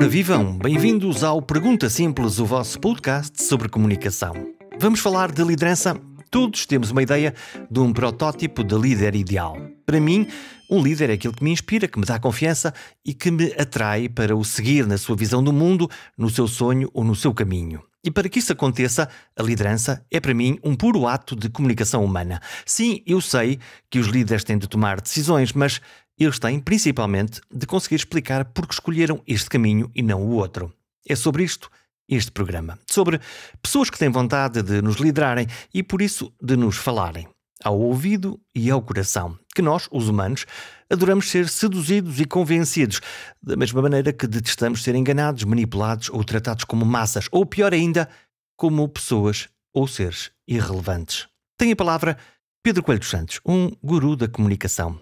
Ora, vivam! Bem-vindos ao Pergunta Simples, o vosso podcast sobre comunicação. Vamos falar de liderança? Todos temos uma ideia de um protótipo de líder ideal. Para mim, um líder é aquele que me inspira, que me dá confiança e que me atrai para o seguir na sua visão do mundo, no seu sonho ou no seu caminho. E para que isso aconteça, a liderança é para mim um puro ato de comunicação humana. Sim, eu sei que os líderes têm de tomar decisões, mas eles têm principalmente de conseguir explicar porque escolheram este caminho e não o outro. É sobre isto este programa. Sobre pessoas que têm vontade de nos liderarem e por isso de nos falarem. Ao ouvido e ao coração. Que nós, os humanos, adoramos ser seduzidos e convencidos, da mesma maneira que detestamos ser enganados, manipulados ou tratados como massas, ou pior ainda, como pessoas ou seres irrelevantes. Tem a palavra Pedro Coelho dos Santos, um guru da comunicação.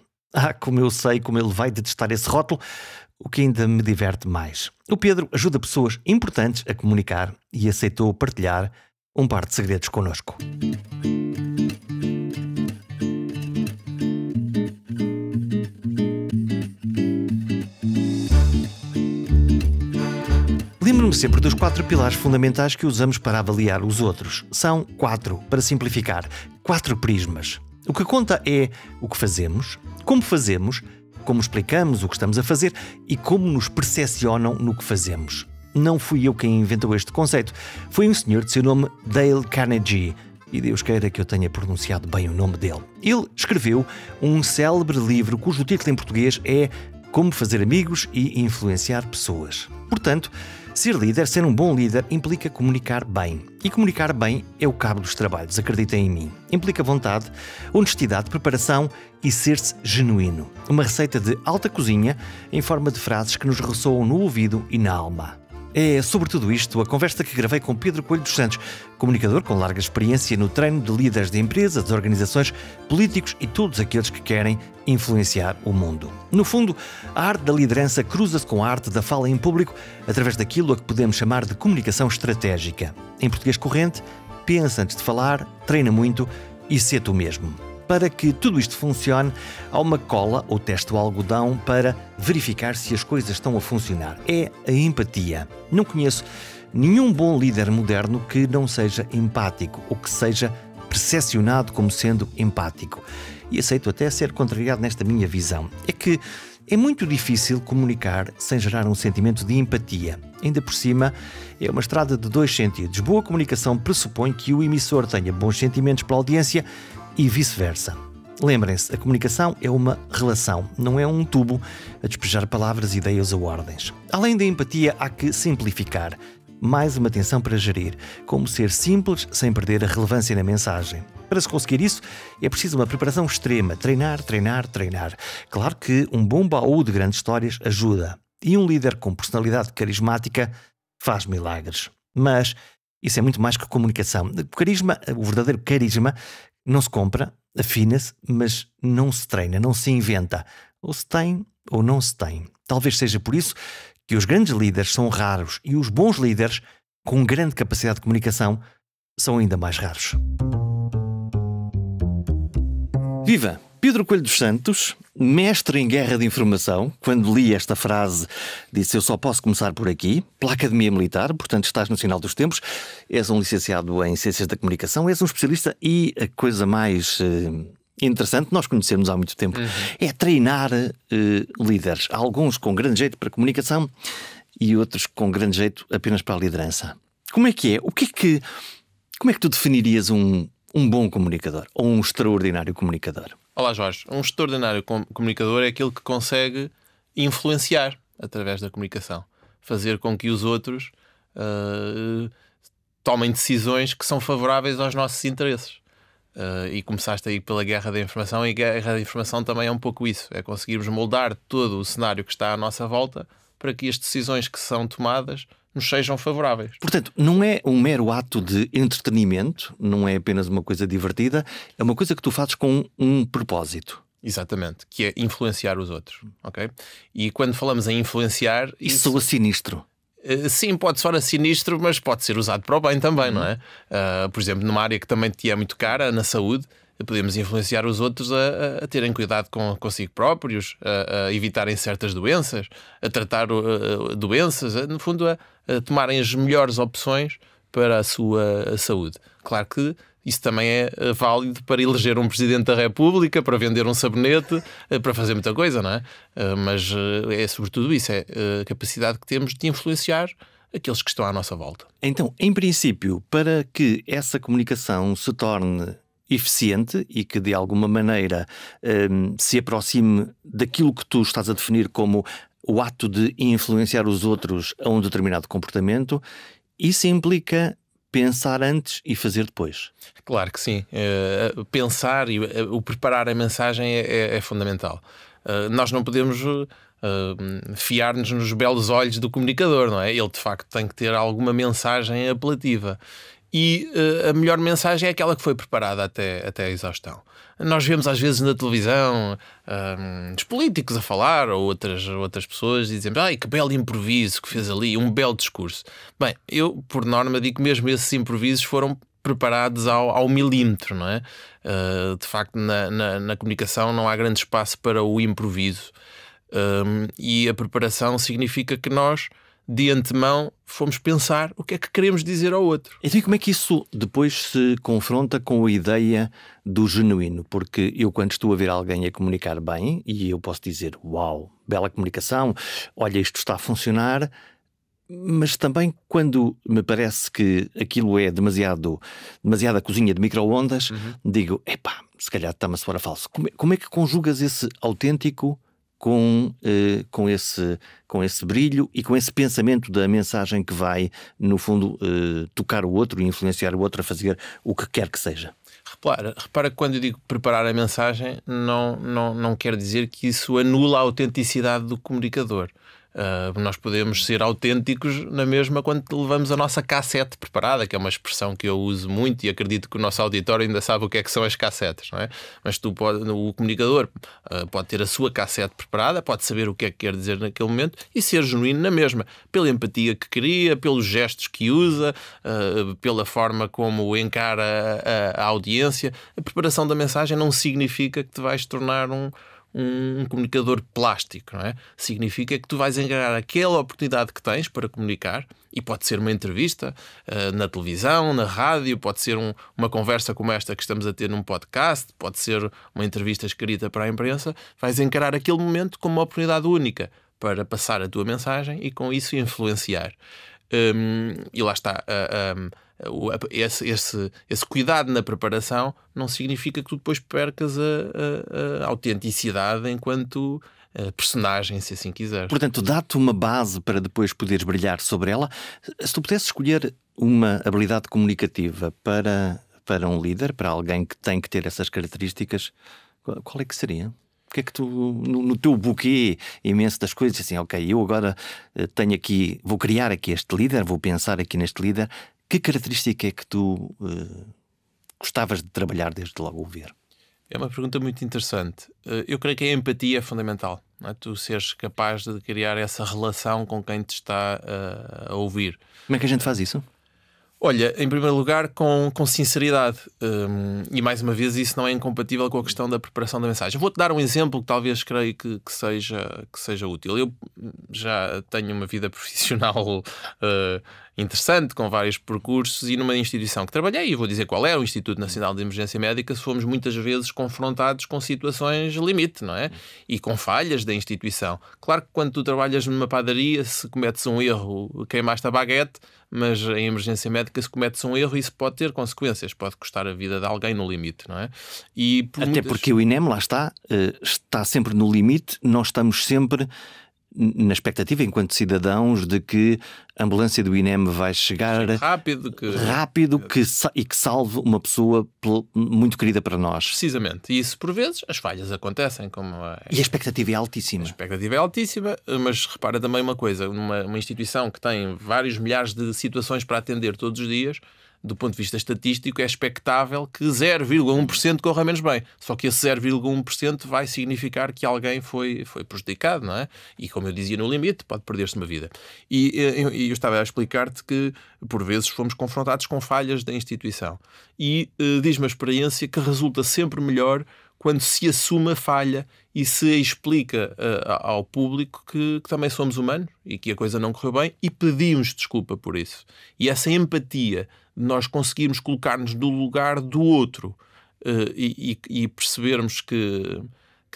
Como eu sei como ele vai detestar esse rótulo, o que ainda me diverte mais. O Pedro ajuda pessoas importantes a comunicar e aceitou partilhar um par de segredos connosco. Lembro-me sempre dos 4 pilares fundamentais que usamos para avaliar os outros. São 4, para simplificar, 4 prismas. O que conta é o que fazemos, como explicamos o que estamos a fazer e como nos percepcionam no que fazemos. Não fui eu quem inventou este conceito, foi um senhor de seu nome Dale Carnegie, e Deus queira que eu tenha pronunciado bem o nome dele. Ele escreveu um célebre livro cujo título em português é Como Fazer Amigos e Influenciar Pessoas. Portanto, ser líder, ser um bom líder, implica comunicar bem. E comunicar bem é o cabo dos trabalhos, acreditem em mim. Implica vontade, honestidade, preparação e ser-se genuíno. Uma receita de alta cozinha em forma de frases que nos ressoam no ouvido e na alma. É sobre tudo isto a conversa que gravei com Pedro Coelho dos Santos, comunicador com larga experiência no treino de líderes de empresas, de organizações, políticos e todos aqueles que querem influenciar o mundo. No fundo, a arte da liderança cruza-se com a arte da fala em público através daquilo a que podemos chamar de comunicação estratégica. Em português corrente, pensa antes de falar, treina muito e sê tu mesmo. Para que tudo isto funcione, há uma cola ou teste de algodão para verificar se as coisas estão a funcionar. É a empatia. Não conheço nenhum bom líder moderno que não seja empático ou que seja percepcionado como sendo empático. E aceito até ser contrariado nesta minha visão. É que é muito difícil comunicar sem gerar um sentimento de empatia. Ainda por cima, é uma estrada de 2 sentidos. Boa comunicação pressupõe que o emissor tenha bons sentimentos pela audiência e vice-versa. Lembrem-se, a comunicação é uma relação, não é um tubo a despejar palavras, ideias ou ordens. Além da empatia, há que simplificar. Mais uma atenção para gerir, como ser simples sem perder a relevância na mensagem. Para se conseguir isso, é preciso uma preparação extrema, treinar. Claro que um bom baú de grandes histórias ajuda, e um líder com personalidade carismática faz milagres. Mas isso é muito mais que comunicação. O carisma, o verdadeiro carisma, não se compra, afina-se, mas não se treina, não se inventa. Ou se tem, ou não se tem. Talvez seja por isso que os grandes líderes são raros e os bons líderes, com grande capacidade de comunicação, são ainda mais raros. Viva! Pedro Coelho dos Santos, mestre em guerra de informação, quando li esta frase disse: eu só posso começar por aqui, pela Academia Militar, portanto estás no sinal dos tempos, és um licenciado em Ciências da Comunicação, és um especialista e a coisa mais interessante, nós conhecemos há muito tempo, é treinar líderes, alguns com grande jeito para a comunicação e outros com grande jeito apenas para a liderança. Como é que é? Como é que tu definirias um bom comunicador ou um extraordinário comunicador? Olá Jorge, um extraordinário comunicador é aquele que consegue influenciar através da comunicação, fazer com que os outros tomem decisões que são favoráveis aos nossos interesses. E começaste aí pela guerra da informação, e a guerra da informação também é um pouco isso, é conseguirmos moldar todo o cenário que está à nossa volta para que as decisões que são tomadas nos sejam favoráveis. Portanto, não é um mero ato de entretenimento, não é apenas uma coisa divertida, é uma coisa que tu fazes com um propósito. Exatamente, que é influenciar os outros, ok? E quando falamos em influenciar... Isso soa sinistro. Sim, pode soar sinistro, mas pode ser usado para o bem também, não é? Por exemplo, numa área que também te é muito cara, na saúde, podemos influenciar os outros a terem cuidado consigo próprios, a evitarem certas doenças, a tratar doenças, no fundo a tomarem as melhores opções para a sua saúde. Claro que isso também é válido para eleger um Presidente da República, para vender um sabonete, para fazer muita coisa, não é? Mas é sobretudo isso, é a capacidade que temos de influenciar aqueles que estão à nossa volta. Então, em princípio, para que essa comunicação se torne eficiente e que de alguma maneira se aproxime daquilo que tu estás a definir como o ato de influenciar os outros a um determinado comportamento, isso implica pensar antes e fazer depois. Claro que sim. Pensar e o preparar a mensagem é fundamental. Nós não podemos fiar-nos nos belos olhos do comunicador, não é? Ele de facto tem que ter alguma mensagem apelativa. E a melhor mensagem é aquela que foi preparada até a exaustão. Nós vemos às vezes na televisão os políticos a falar, ou outras pessoas, e dizemos: ai, que belo improviso que fez ali, um belo discurso. Bem, eu, por norma, digo que mesmo esses improvisos foram preparados ao milímetro, não é? De facto, na comunicação não há grande espaço para o improviso. E a preparação significa que nós, de antemão, fomos pensar o que é que queremos dizer ao outro. E como é que isso depois se confronta com a ideia do genuíno? Porque eu, quando estou a ver alguém a comunicar bem, e eu posso dizer: uau, bela comunicação, olha, isto está a funcionar, mas também quando me parece que aquilo é demasiada cozinha de micro-ondas, digo: epá, se calhar está-me a soar a falso. Como é que conjugas esse autêntico com esse brilho e com esse pensamento da mensagem que vai, no fundo, tocar o outro e influenciar o outro a fazer o que quer que seja? Repara que quando eu digo preparar a mensagem, não quer dizer que isso anula a autenticidade do comunicador. Nós podemos ser autênticos na mesma quando levamos a nossa cassete preparada, que é uma expressão que eu uso muito e acredito que o nosso auditório ainda sabe o que é que são as cassetes, não é? Mas o comunicador pode ter a sua cassete preparada, pode saber o que é que quer dizer naquele momento e ser genuíno na mesma, pela empatia que cria, pelos gestos que usa, pela forma como encara a audiência. A preparação da mensagem não significa que te vais tornar um comunicador plástico, não é? Significa que tu vais encarar aquela oportunidade que tens para comunicar, e pode ser uma entrevista na televisão, na rádio, pode ser uma conversa como esta que estamos a ter num podcast, pode ser uma entrevista escrita para a imprensa. Vais encarar aquele momento como uma oportunidade única para passar a tua mensagem e com isso influenciar. E lá está, esse cuidado na preparação não significa que tu depois percas a autenticidade enquanto personagem, se assim quiseres. Portanto, dá-te uma base para depois poderes brilhar sobre ela. Se tu pudesses escolher uma habilidade comunicativa para um líder, para alguém que tem que ter essas características, qual é que seria? O que é que tu, no teu buquê imenso das coisas, assim, ok, eu agora vou criar aqui este líder, vou pensar aqui neste líder, que característica é que tu gostavas de trabalhar desde logo o ver? É uma pergunta muito interessante. Eu creio que a empatia é fundamental, não é? Tu seres capaz de criar essa relação com quem te está a ouvir. Como é que a gente faz isso? Olha, em primeiro lugar, com sinceridade. E mais uma vez, isso não é incompatível com a questão da preparação da mensagem. Vou-te dar um exemplo que talvez creio que seja útil. Eu já tenho uma vida profissional interessante, com vários percursos, e numa instituição que trabalhei, e vou dizer qual é, o Instituto Nacional de Emergência Médica, fomos muitas vezes confrontados com situações limite, não é? E com falhas da instituição. Claro que quando tu trabalhas numa padaria, se cometes um erro, queimaste a baguete, mas em emergência médica, se cometes um erro, isso pode ter consequências, pode custar a vida de alguém no limite, não é? E até porque o INEM, lá está sempre no limite. Nós estamos sempre na expectativa, enquanto cidadãos, de que a ambulância do INEM vai chegar rápido e que salve uma pessoa muito querida para nós. Precisamente. E isso, por vezes, as falhas acontecem. E a expectativa é altíssima. A expectativa é altíssima, mas repara também uma coisa. Uma instituição que tem vários milhares de situações para atender todos os dias, do ponto de vista estatístico, é expectável que 0,1% corra menos bem. Só que esse 0,1% vai significar que alguém foi prejudicado, não é? E como eu dizia, no limite, pode perder-se uma vida. E eu estava a explicar-te que, por vezes, fomos confrontados com falhas da instituição. E diz-me a experiência que resulta sempre melhor quando se assume a falha e se explica ao público que também somos humanos e que a coisa não correu bem e pedimos desculpa por isso. E essa empatia de nós conseguirmos colocar-nos no lugar do outro e percebermos que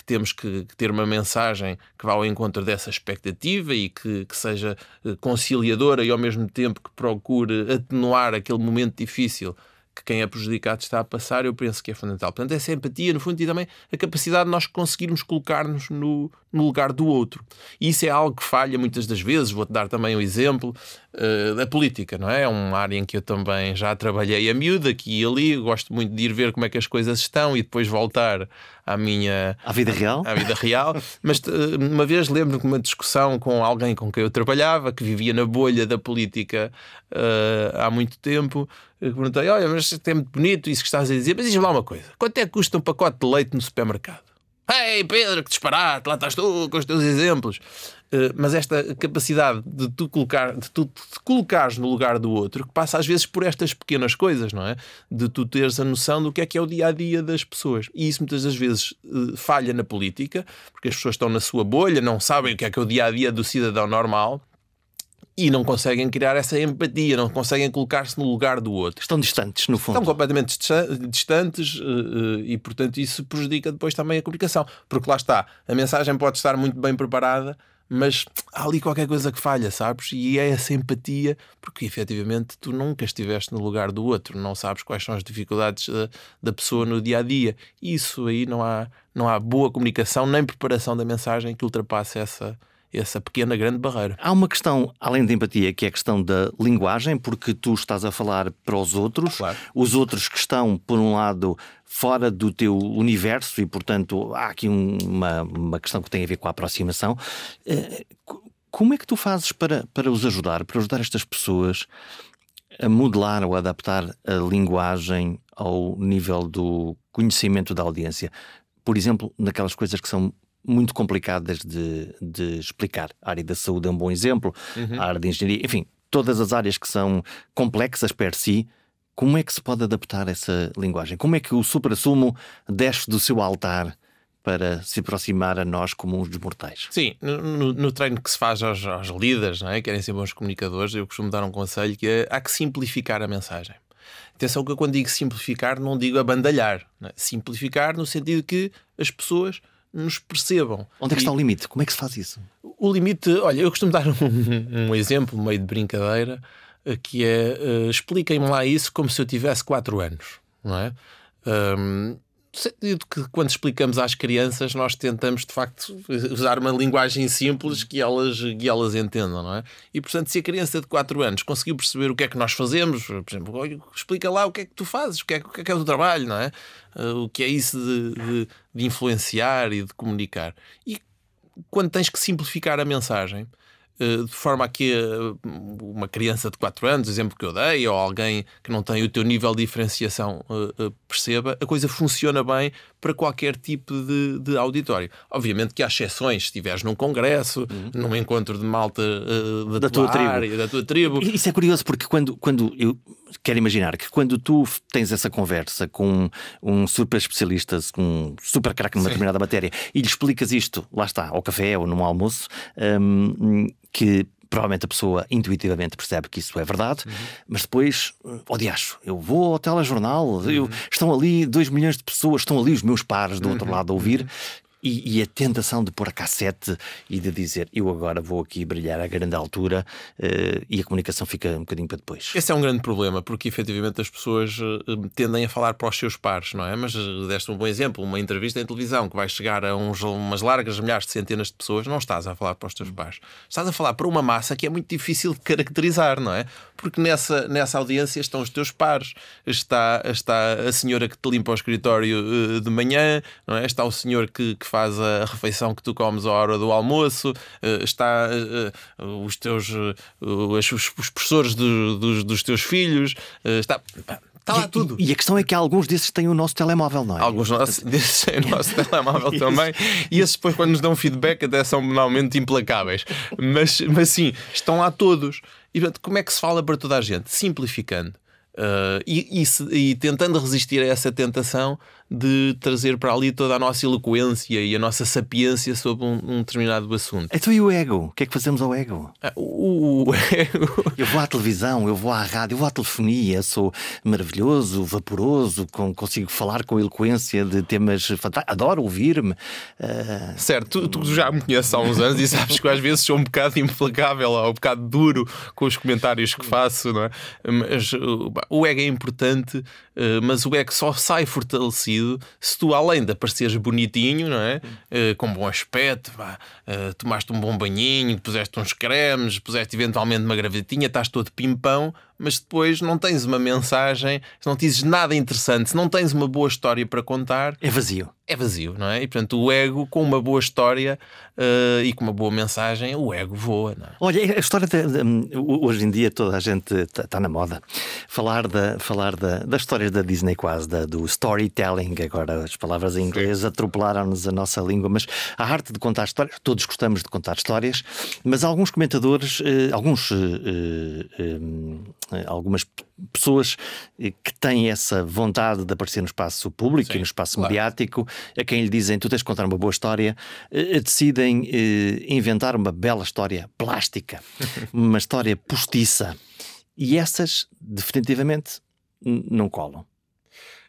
temos que ter uma mensagem que vá ao encontro dessa expectativa e que seja conciliadora e ao mesmo tempo que procure atenuar aquele momento difícil que quem é prejudicado está a passar, eu penso que é fundamental. Portanto, essa empatia, no fundo, e também a capacidade de nós conseguirmos colocar-nos no lugar do outro. E isso é algo que falha muitas das vezes. Vou-te dar também um exemplo da política, não é? É uma área em que eu também já trabalhei a miúdo, aqui e ali. Gosto muito de ir ver como é que as coisas estão e depois voltar à vida real. À vida real. Mas uma vez lembro-me de uma discussão com alguém com quem eu trabalhava, que vivia na bolha da política há muito tempo. Eu perguntei, olha, mas é muito bonito isso que estás a dizer, mas diz-me lá uma coisa, quanto é que custa um pacote de leite no supermercado? Ei, Pedro, que disparate, lá estás tu com os teus exemplos. Mas esta capacidade de tu te colocares no lugar do outro, que passa às vezes por estas pequenas coisas, não é? De tu teres a noção do que é o dia-a-dia das pessoas. E isso muitas das vezes falha na política, porque as pessoas estão na sua bolha, não sabem o que é o dia-a-dia do cidadão normal, e não conseguem criar essa empatia, não conseguem colocar-se no lugar do outro. Estão distantes, no fundo. Estão completamente distantes e, portanto, isso prejudica depois também a comunicação. Porque lá está, a mensagem pode estar muito bem preparada, mas há ali qualquer coisa que falha, sabes? E é essa empatia, porque efetivamente tu nunca estiveste no lugar do outro, não sabes quais são as dificuldades da pessoa no dia-a-dia. Isso aí não há boa comunicação nem preparação da mensagem que ultrapasse essa pequena, grande barreira. Há uma questão, além da empatia, que é a questão da linguagem, porque tu estás a falar para os outros, claro. Os outros que estão, por um lado, fora do teu universo e, portanto, há aqui uma questão que tem a ver com a aproximação. Como é que tu fazes para os ajudar, para ajudar estas pessoas a modelar ou adaptar a linguagem ao nível do conhecimento da audiência? Por exemplo, naquelas coisas que são muito complicadas de explicar. A área da saúde é um bom exemplo, a área da engenharia, enfim, todas as áreas que são complexas per si. Como é que se pode adaptar essa linguagem? Como é que o supra-sumo desce do seu altar para se aproximar a nós como uns mortais? Sim, no treino que se faz aos líderes, não é? Querem ser bons comunicadores, eu costumo dar um conselho que é: há que simplificar a mensagem. Atenção que eu, quando digo simplificar, não digo abandalhar, não é? Simplificar no sentido que as pessoas nos percebam. Onde é que está o limite? Como é que se faz isso? O limite, olha, eu costumo dar um exemplo meio de brincadeira, que é, expliquem-me lá isso como se eu tivesse 4 anos, não é? Que quando explicamos às crianças, nós tentamos de facto usar uma linguagem simples que elas entendam, não é? E portanto, se a criança de 4 anos conseguiu perceber o que é que nós fazemos, por exemplo, explica lá o que é que tu fazes, o que é o teu trabalho, não é? O que é isso de influenciar e de comunicar. E quando tens que simplificar a mensagem, de forma a que uma criança de 4 anos, exemplo que eu dei, ou alguém que não tem o teu nível de diferenciação perceba, a coisa funciona bem para qualquer tipo de auditório. Obviamente que há exceções, se estiveres num congresso, num encontro de malta da tua área, da tua tribo. Isso é curioso, porque quando eu quero imaginar que quando tu tens essa conversa com um super especialista, com um super craque numa determinada matéria, e lhe explicas isto, lá está, ao café ou num almoço, que provavelmente a pessoa intuitivamente percebe que isso é verdade, mas depois, diacho, eu vou ao telejornal, estão ali 2 milhões de pessoas, estão ali os meus pares do outro lado a ouvir. E a tentação de pôr a cassete e de dizer: eu agora vou aqui brilhar a grande altura, e a comunicação fica um bocadinho para depois. Esse é um grande problema, porque efetivamente as pessoas tendem a falar para os seus pares, não é? Mas deste um bom exemplo, uma entrevista em televisão que vai chegar a umas largas milhares de centenas de pessoas, não estás a falar para os teus pares. Estás a falar para uma massa que é muito difícil de caracterizar, não é? Porque nessa audiência estão os teus pares, está a senhora que te limpa o escritório de manhã, não é? Está o senhor que faz a refeição que tu comes à hora do almoço, está os professores dos teus filhos, está lá tudo. E a questão é que alguns desses têm o nosso telemóvel, não é? Alguns desses têm o nosso telemóvel também. E esses depois, quando nos dão feedback, até são normalmente implacáveis. Mas sim, estão lá todos. E portanto, como é que se fala para toda a gente? Simplificando. E tentando resistir a essa tentação de trazer para ali toda a nossa eloquência e a nossa sapiência sobre um determinado assunto. Então e o ego? O que é que fazemos ao ego? O ego... Eu vou à televisão, eu vou à rádio, eu vou à telefonia, sou maravilhoso, vaporoso, consigo falar com eloquência de temas fantásticos, adoro ouvir-me. Certo, tu já me conheces há uns anos e sabes que às vezes sou um bocado implacável ou um bocado duro com os comentários que faço, não é? Mas o ego é importante, mas o ego só sai fortalecido se tu, além de apareceres bonitinho, não é? Com bom aspecto, tomaste um bom banhinho, puseste uns cremes, puseste eventualmente uma gravatinha, estás todo pimpão, mas depois não tens uma mensagem, não dizes nada interessante, se não tens uma boa história para contar... É vazio. É vazio, não é? E portanto o ego, com uma boa história e com uma boa mensagem, o ego voa, não é? Olha, a história hoje em dia toda a gente está na moda falar das histórias da Disney, quase do storytelling. Agora as palavras em inglês atropelaram-nos a nossa língua, mas a arte de contar histórias, todos gostamos de contar histórias, mas alguns comentadores, algumas pessoas que têm essa vontade de aparecer no espaço público, sim, e no espaço mediático, a quem lhe dizem tu tens de contar uma boa história, decidem inventar uma bela história plástica, uma história postiça, e essas definitivamente não colam.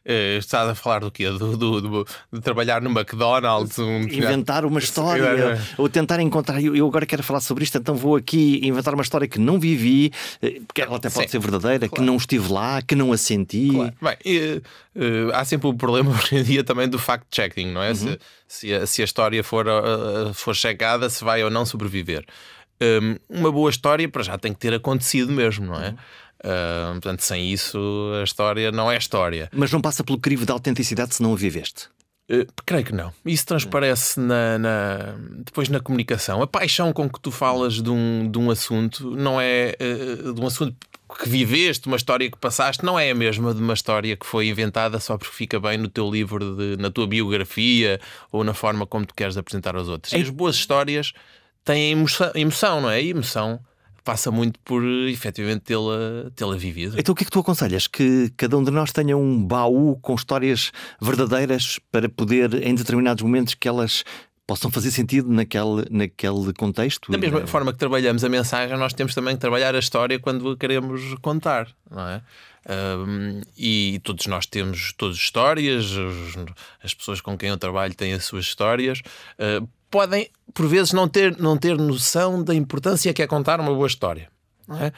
Estás a falar do quê? De trabalhar no McDonald's? Inventar uma história, ou tentar encontrar. Eu agora quero falar sobre isto, então vou aqui inventar uma história que não vivi, porque ela até pode ser verdadeira, claro, que não estive lá, que não a senti. Claro. Bem, há sempre o problema hoje em dia também do fact-checking, não é? Uhum. Se a história for checada, se vai ou não sobreviver. Uma boa história para já tem que ter acontecido mesmo, não é? Uhum. Portanto, sem isso a história não é história. Mas não passa pelo crivo da autenticidade se não a viveste? Creio que não. Isso transparece depois na comunicação. A paixão com que tu falas de um assunto não é de um assunto que viveste, uma história que passaste, não é a mesma de uma história que foi inventada só porque fica bem no teu livro, na tua biografia ou na forma como tu queres apresentar aos outros. E as boas histórias têm emoção, não é? E emoção passa muito por, efetivamente, tê-la vivido. Então o que é que tu aconselhas? Que cada um de nós tenha um baú com histórias verdadeiras para poder, em determinados momentos, que elas possam fazer sentido naquele contexto? Da mesma forma que trabalhamos a mensagem, nós temos também que trabalhar a história quando a queremos contar, não é? E todos nós temos todas histórias, as pessoas com quem eu trabalho têm as suas histórias. Podem, por vezes, não ter noção da importância que é contar uma boa história. Não é?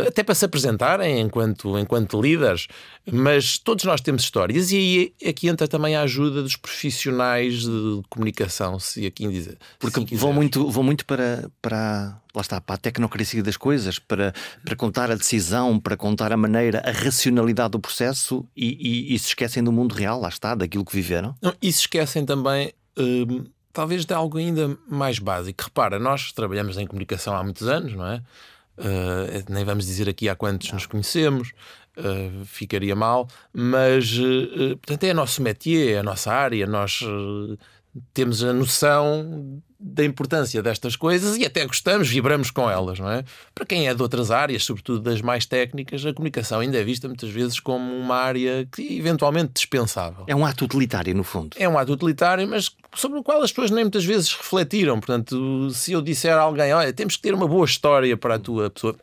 Até para se apresentarem enquanto líderes, mas todos nós temos histórias, e aí aqui entra também a ajuda dos profissionais de comunicação, se aqui dizer. Porque vão muito para lá está, para a tecnocracia das coisas, para contar a decisão, para contar a maneira, a racionalidade do processo, e se esquecem do mundo real, lá está, daquilo que viveram. Não, e se esquecem também... talvez de algo ainda mais básico. Repara, nós trabalhamos em comunicação há muitos anos, não é? Nem vamos dizer aqui há quantos nos conhecemos, ficaria mal, mas portanto é o nosso métier, é a nossa área, nós temos a noção da importância destas coisas e até gostamos, vibramos com elas, não é? Para quem é de outras áreas, sobretudo das mais técnicas, a comunicação ainda é vista muitas vezes como uma área que eventualmente dispensável. É um ato utilitário, no fundo. É um ato utilitário, mas sobre o qual as pessoas nem muitas vezes refletiram. Portanto, se eu disser a alguém, olha, temos que ter uma boa história para a tua pessoa,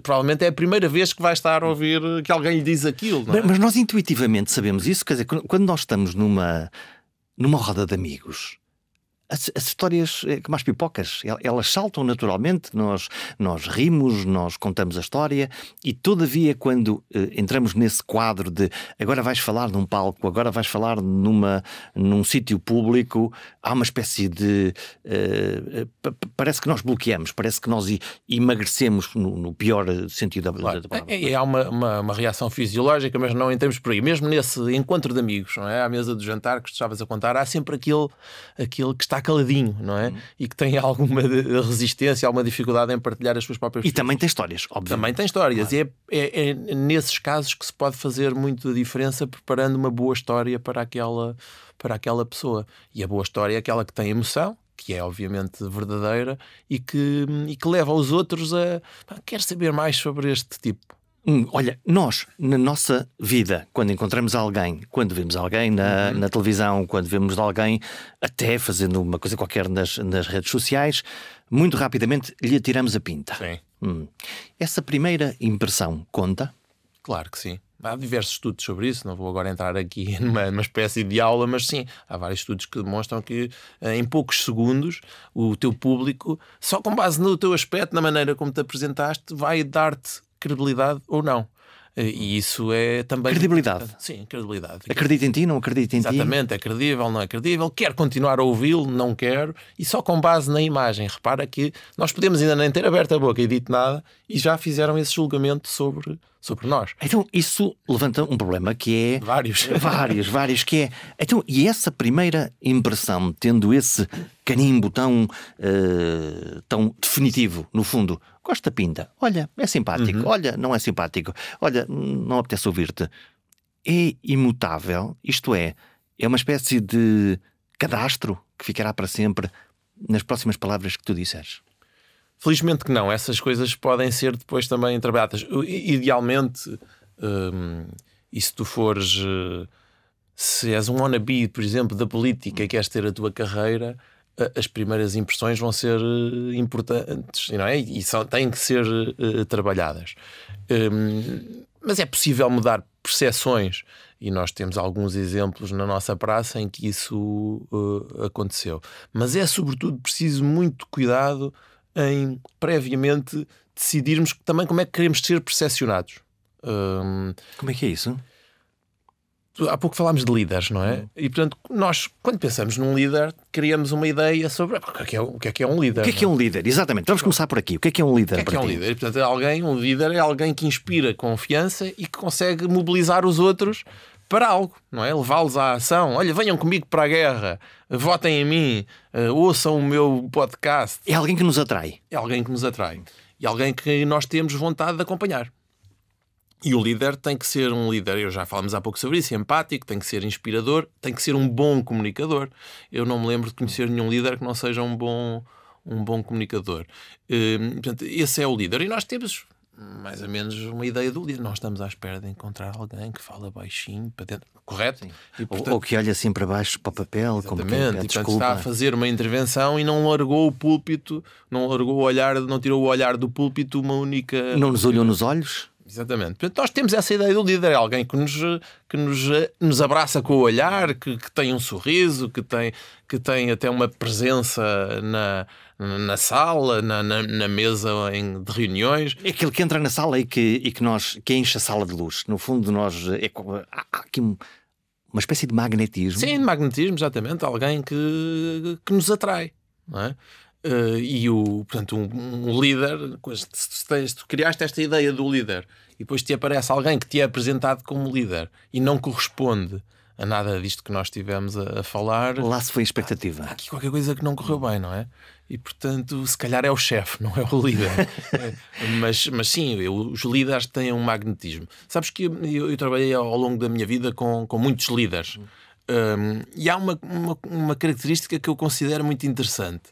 provavelmente é a primeira vez que vai estar a ouvir que alguém lhe diz aquilo, não é? Mas nós intuitivamente sabemos isso, quer dizer, quando nós estamos numa roda de amigos, As histórias, como as pipocas, elas saltam naturalmente, nós rimos, nós contamos a história e, todavia, quando entramos nesse quadro de agora vais falar num palco, agora vais falar num sítio público, há uma espécie de... parece que nós bloqueamos, parece que nós emagrecemos no pior sentido da palavra. Há uma reação fisiológica, mas não entramos por aí. Mesmo nesse encontro de amigos, não é? À mesa do jantar que estavas a contar, há sempre aquele que está caladinho, não é? E que tem alguma resistência, alguma dificuldade em partilhar as suas próprias E também tem histórias, obviamente. Também tem histórias. Claro. E é nesses casos que se pode fazer muito a diferença preparando uma boa história para aquela pessoa. E a boa história é aquela que tem emoção, que é obviamente verdadeira e que leva os outros a... Quero saber mais sobre este tipo. Olha, nós, na nossa vida, quando encontramos alguém, quando vemos alguém na televisão, quando vemos alguém até fazendo uma coisa qualquer nas redes sociais, muito rapidamente lhe atiramos a pinta. Sim. Essa primeira impressão conta? Claro que sim. Há diversos estudos sobre isso, não vou agora entrar aqui numa espécie de aula, mas sim, há vários estudos que demonstram que em poucos segundos o teu público, só com base no teu aspecto, na maneira como te apresentaste, vai dar-te credibilidade ou não. E isso é também... Credibilidade. Sim, credibilidade. Acredita em ti, não acredita em ti? Exatamente, é credível, não é credível, quer continuar a ouvi-lo, não quero, e só com base na imagem. Repara que nós podemos ainda nem ter aberto a boca e dito nada e já fizeram esse julgamento sobre nós. Então isso levanta um problema que é... Vários, que é... Então, e essa primeira impressão, tendo esse carimbo tão definitivo, no fundo, gosta pinta, olha, é simpático, olha, não é simpático, olha, não apetece ouvir-te, é imutável, isto é uma espécie de cadastro que ficará para sempre nas próximas palavras que tu disseres. Felizmente que não, essas coisas podem ser depois também trabalhadas. Idealmente, e se tu fores, se és um wannabe, por exemplo, da política e queres ter a tua carreira, as primeiras impressões vão ser importantes, não é? E têm que ser trabalhadas. Mas é possível mudar percepções e nós temos alguns exemplos na nossa praça em que isso aconteceu. Mas é sobretudo preciso muito cuidado em previamente decidirmos também como é que queremos ser percepcionados. Como é que é isso? Há pouco falámos de líderes, não é? E portanto, nós, quando pensamos num líder, criamos uma ideia sobre o que é um líder. O que é um líder? Exatamente, vamos começar por aqui. O que é um líder? O que é um líder? E, portanto, um líder é alguém que inspira confiança e que consegue mobilizar os outros para algo, não é? Levá-los à ação. Olha, venham comigo para a guerra, votem em mim, ouçam o meu podcast. É alguém que nos atrai. É alguém que nos atrai. E alguém que nós temos vontade de acompanhar. E o líder tem que ser um líder, eu já falamos há pouco sobre isso, empático, tem que ser inspirador, tem que ser um bom comunicador. Eu não me lembro de conhecer nenhum líder que não seja um bom comunicador. Portanto, esse é o líder. E nós temos mais ou menos uma ideia do líder. Nós estamos à espera de encontrar alguém que fala baixinho para dentro, correto? E, portanto, ou que olha assim para baixo para o papel, como que e portanto está a fazer uma intervenção e não largou o púlpito, não largou o olhar, não tirou o olhar do púlpito uma única... Não nos olhou nos olhos? Exatamente. Portanto, nós temos essa ideia do líder, é alguém que nos abraça com o olhar, que tem um sorriso, que tem até uma presença na sala, na mesa de reuniões. É aquele que entra na sala e que enche a sala de luz. No fundo, há aqui uma espécie de magnetismo. Sim, de magnetismo, exatamente. Alguém que nos atrai, não é? Portanto, um líder, se tu criaste esta ideia do líder e depois te aparece alguém que te é apresentado como líder e não corresponde a nada disto que nós estivemos a falar, lá se foi a expectativa. Há aqui qualquer coisa que não correu bem, não é? E portanto, se calhar é o chefe, não é o líder. Mas sim, os líderes têm um magnetismo. Sabes que eu trabalhei ao longo da minha vida com muitos líderes. E há uma característica que eu considero muito interessante.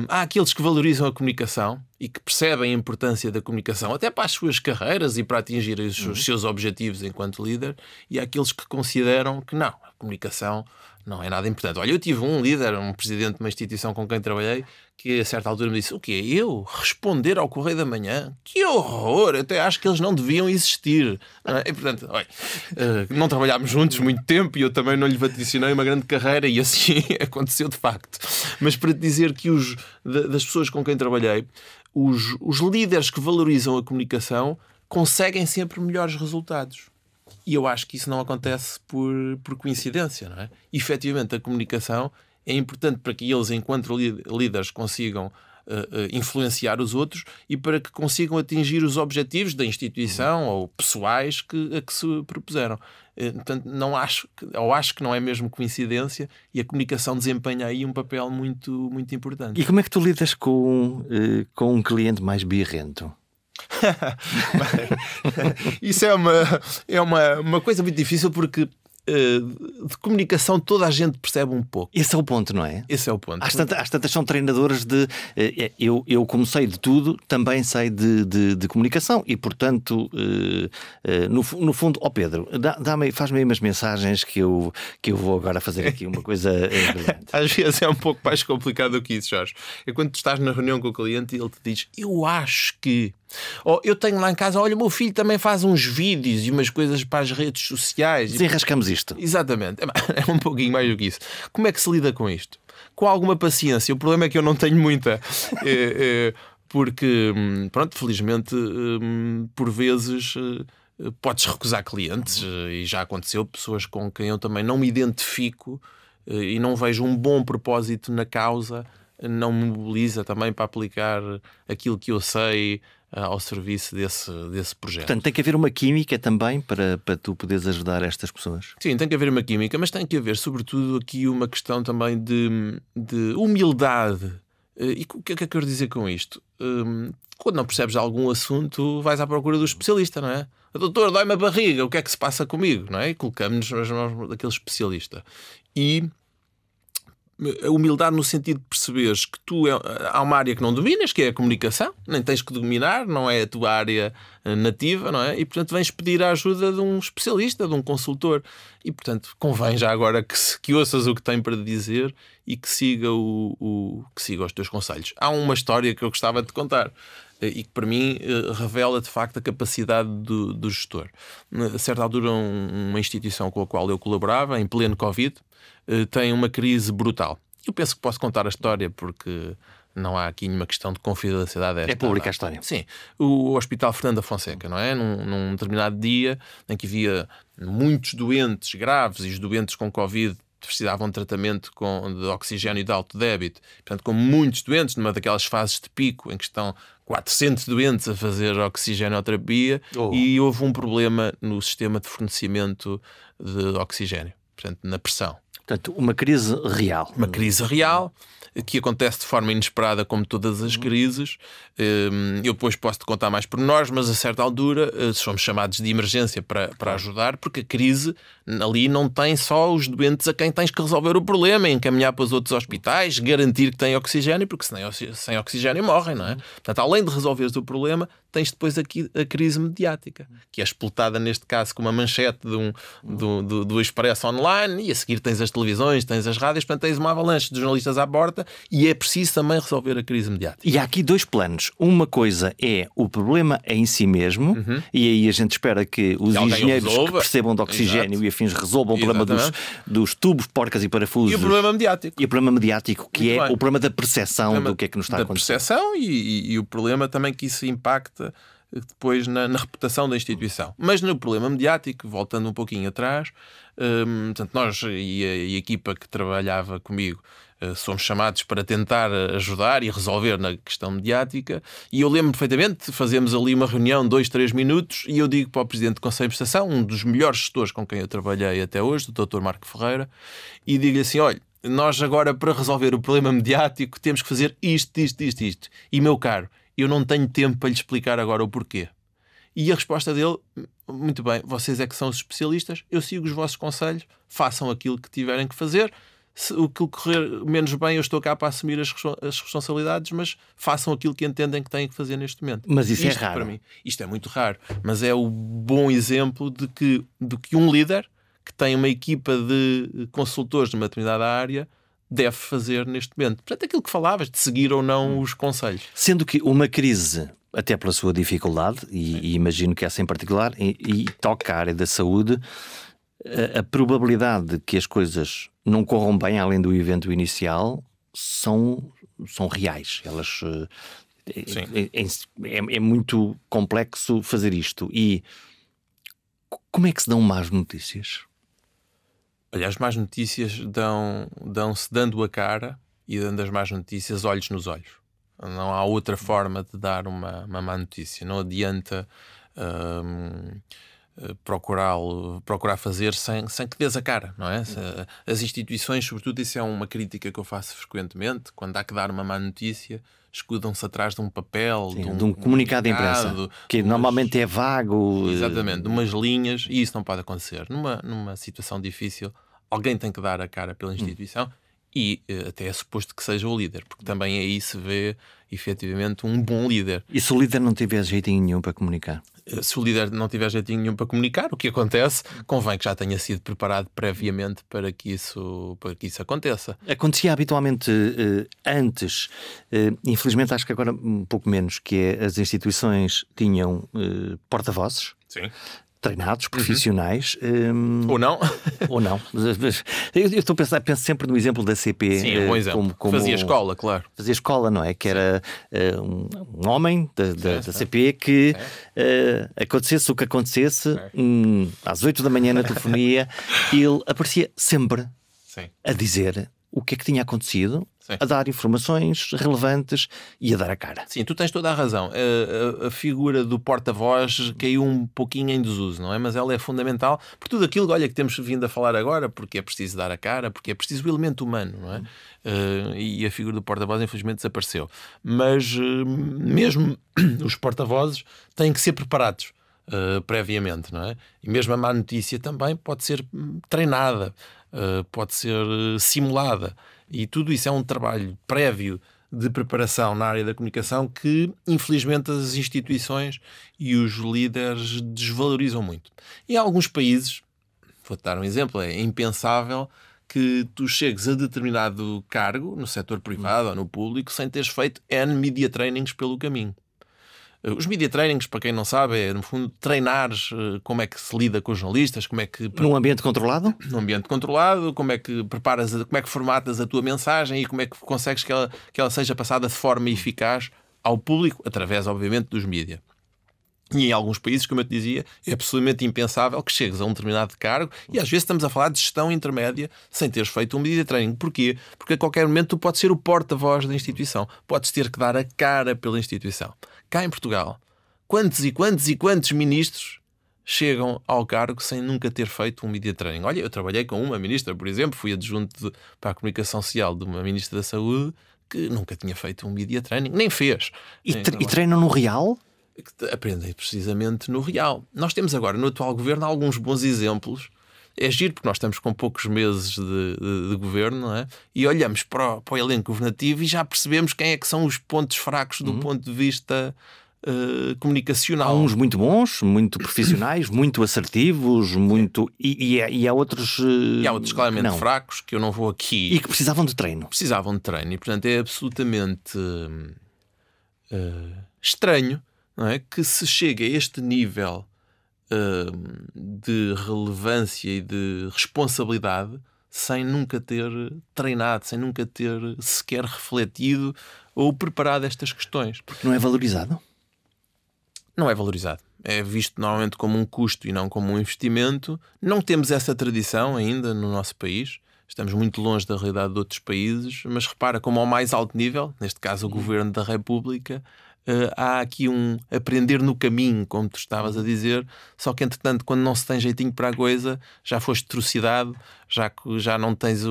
Há aqueles que valorizam a comunicação e que percebem a importância da comunicação até para as suas carreiras e para atingir os seus objetivos enquanto líder, e há aqueles que consideram que não, a comunicação não é nada importante. Olha, eu tive um líder, um presidente de uma instituição com quem trabalhei, que a certa altura me disse: o quê? Eu responder ao Correio da Manhã? Que horror! Eu até acho que eles não deviam existir. E, portanto, olha, não trabalhámos juntos muito tempo e eu também não lhe vaticinei uma grande carreira, e assim aconteceu de facto. Mas para te dizer que das pessoas com quem trabalhei, os líderes que valorizam a comunicação conseguem sempre melhores resultados. E eu acho que isso não acontece por coincidência, não é? Efetivamente, a comunicação é importante para que eles, enquanto líderes, consigam influenciar os outros e para que consigam atingir os objetivos da instituição ou pessoais a que se propuseram. Portanto, acho que não é mesmo coincidência, e a comunicação desempenha aí um papel muito, muito importante. E como é que tu lidas com um cliente mais birrento? Isso é uma coisa muito difícil, porque de comunicação toda a gente percebe um pouco. Esse é o ponto, não é? Esse é o ponto. Às tantas são treinadores de... Eu como sei de tudo, também sei de comunicação. E, portanto, no fundo... Pedro, faz-me aí umas mensagens que eu vou agora fazer aqui uma coisa brilhante. Às vezes é um pouco mais complicado do que isso, Jorge. É quando tu estás na reunião com o cliente e ele te diz: eu acho que... Ou eu tenho lá em casa, olha, o meu filho também faz uns vídeos e umas coisas para as redes sociais. Desenrascamos isto. Exatamente. É um pouquinho mais do que isso. Como é que se lida com isto? Com alguma paciência. O problema é que eu não tenho muita. Porque, pronto, felizmente, por vezes podes recusar clientes, e já aconteceu, pessoas com quem eu também não me identifico e não vejo um bom propósito na causa, não me mobiliza também para aplicar aquilo que eu sei ao serviço desse projeto. Portanto, tem que haver uma química também para tu poderes ajudar estas pessoas. Sim, tem que haver uma química, mas tem que haver, sobretudo, aqui uma questão também de humildade. E o que é que eu quero dizer com isto? Quando não percebes algum assunto, vais à procura do especialista, não é? Doutor, dói-me a barriga, o que é que se passa comigo? Não é? E colocamos-nos nas mãos daquele especialista. E a humildade no sentido de perceberes que há uma área que não dominas, que é a comunicação, nem tens que dominar, não é a tua área nativa, não é? E, portanto, vens pedir a ajuda de um especialista, de um consultor. E, portanto, convém já agora que ouças o que tem para dizer e que siga que siga os teus conselhos. Há uma história que eu gostava de te contar e que, para mim, revela, de facto, a capacidade do gestor. A certa altura, uma instituição com a qual eu colaborava, em pleno Covid, tem uma crise brutal. Eu penso que posso contar a história, porque não há aqui nenhuma questão de confidencialidade. É pública a história. Sim. O Hospital Fernando da Fonseca, não é? Num determinado dia em que havia muitos doentes graves, e os doentes com Covid precisavam de tratamento de oxigênio de alto débito. Portanto, com muitos doentes, numa daquelas fases de pico em que estão 400 doentes a fazer oxigenoterapia, e houve um problema no sistema de fornecimento de oxigênio, portanto, na pressão. Portanto, uma crise real. Uma crise real, que acontece de forma inesperada, como todas as crises. Eu depois posso-te contar mais pormenores, mas a certa altura somos chamados de emergência para ajudar, porque a crise ali não tem só os doentes a quem tens que resolver o problema, encaminhar para os outros hospitais, garantir que têm oxigênio, porque sem oxigênio morrem, não é? Portanto, além de resolveres o problema, tens depois aqui a crise mediática, que é explotada neste caso com uma manchete do Expresso Online, e a seguir tens as televisões, tens as rádios, portanto tens uma avalanche de jornalistas à porta, e é preciso também resolver a crise mediática. E há aqui dois planos. Uma coisa é o problema em si mesmo, e aí a gente espera que os engenheiros que percebam de oxigênio e afins resolvam o problema dos tubos, porcas e parafusos. E o problema mediático. E o problema mediático, que é o problema da percepção do que é que nos está a acontecer. Da percepção e o problema também que isso impacta depois na reputação da instituição. Mas no problema mediático, voltando um pouquinho atrás, portanto, nós e a equipa que trabalhava comigo somos chamados para tentar ajudar e resolver na questão mediática, e eu lembro perfeitamente, fazemos ali uma reunião de 2-3 minutos, e eu digo para o Presidente do Conselho de Administração, um dos melhores gestores com quem eu trabalhei até hoje, o Dr. Marco Ferreira, e digo-lhe assim: olha, nós agora, para resolver o problema mediático, temos que fazer isto. E, meu caro, eu não tenho tempo para lhe explicar agora o porquê. E a resposta dele: muito bem, vocês é que são os especialistas, eu sigo os vossos conselhos, façam aquilo que tiverem que fazer. se o que correr menos bem, eu estou cá para assumir as responsabilidades, mas façam aquilo que entendem que têm que fazer neste momento. Mas isso isto, é raro. Para mim, isto é muito raro, mas é o bom exemplo de que um líder que tem uma equipa de consultores numa determinada área deve fazer neste momento. Portanto, aquilo que falavas, de seguir ou não os conselhos. Sendo que uma crise, até pela sua dificuldade, e imagino que essa em particular, e toca a área da saúde, a probabilidade de que as coisas não corram bem além do evento inicial são reais. Elas... É muito complexo fazer isto. E como é que se dão más notícias? Olha, as más notícias dão-se dando a cara e dando as más notícias olhos nos olhos. Não há outra forma de dar uma má notícia. Não adianta procurar fazer sem que dês a cara, não é? As instituições, sobretudo, isso é uma crítica que eu faço frequentemente. Quando há que dar uma má notícia, escudam-se atrás de um papel, de um comunicado de imprensa, que normalmente é vago. Exatamente, de umas linhas, e isso não pode acontecer. Numa situação difícil, alguém tem que dar a cara pela instituição e até é suposto que seja o líder, porque também aí se vê efetivamente um bom líder. E se o líder não tiver jeitinho nenhum para comunicar? Se o líder não tiver jeitinho nenhum para comunicar, o que acontece, convém que já tenha sido preparado previamente para que isso aconteça. Acontecia habitualmente antes, infelizmente acho que agora um pouco menos, que é as instituições tinham porta-vozes. Sim. Treinados, profissionais. Ou não? Ou não. Eu estou a pensar, penso sempre no exemplo da CP. Sim, um bom exemplo. Como fazia escola, claro. Fazia escola, não é? Que era um homem da CP que acontecesse o que acontecesse, às 8 da manhã na telefonia, ele aparecia sempre a dizer o que é que tinha acontecido, a dar informações relevantes e a dar a cara. Sim, tu tens toda a razão. A figura do porta-voz caiu um pouquinho em desuso, não é? Mas ela é fundamental por tudo aquilo, olha, que temos vindo a falar agora, porque é preciso dar a cara, porque é preciso o elemento humano, não é? E a figura do porta-voz infelizmente desapareceu. Mas mesmo os porta-vozes têm que ser preparados previamente, não é? E mesmo a má notícia também pode ser treinada, pode ser simulada. E tudo isso é um trabalho prévio de preparação na área da comunicação que, infelizmente, as instituições e os líderes desvalorizam muito. Em alguns países, vou-te dar um exemplo, é impensável que tu chegues a determinado cargo no setor privado ou no público sem teres feito N media trainings pelo caminho. Os media trainings, para quem não sabe, é no fundo treinares como é que se lida com os jornalistas, como é que... Num ambiente controlado? Num ambiente controlado, como é que preparas, como é que formatas a tua mensagem e como é que consegues que ela seja passada de forma eficaz ao público, através, obviamente, dos mídia. E em alguns países, como eu te dizia, é absolutamente impensável que chegues a um determinado cargo e às vezes estamos a falar de gestão intermédia sem teres feito um media training. Porquê? Porque a qualquer momento tu podes ser o porta-voz da instituição. Podes ter que dar a cara pela instituição. Cá em Portugal, quantos e quantos ministros chegam ao cargo sem nunca ter feito um media training? Olha, eu trabalhei com uma ministra, por exemplo, fui adjunto para a comunicação social de uma ministra da Saúde que nunca tinha feito um media training, nem fez. E treinam no real? Aprendem precisamente no real. Nós temos agora no atual governo alguns bons exemplos. É giro porque nós estamos com poucos meses de governo, não é? E olhamos para o elenco governativo e já percebemos quem é que são os pontos fracos do ponto de vista comunicacional. Há uns muito bons, muito profissionais, muito assertivos, muito... E há outros... E há outros claramente fracos que eu não vou aqui... E que precisavam de treino. Precisavam de treino e, portanto, é absolutamente estranho, não é? Que se chegue a este nível de relevância e de responsabilidade sem nunca ter treinado, sem nunca ter sequer refletido ou preparado estas questões. Porque não é valorizado? Não é valorizado. É visto normalmente como um custo e não como um investimento. Não temos essa tradição ainda no nosso país. Estamos muito longe da realidade de outros países, mas repara como ao mais alto nível, neste caso o Governo da República, há aqui um aprender no caminho, como tu estavas a dizer, só que entretanto quando não se tem jeitinho para a coisa, já foste trucidado, já não tens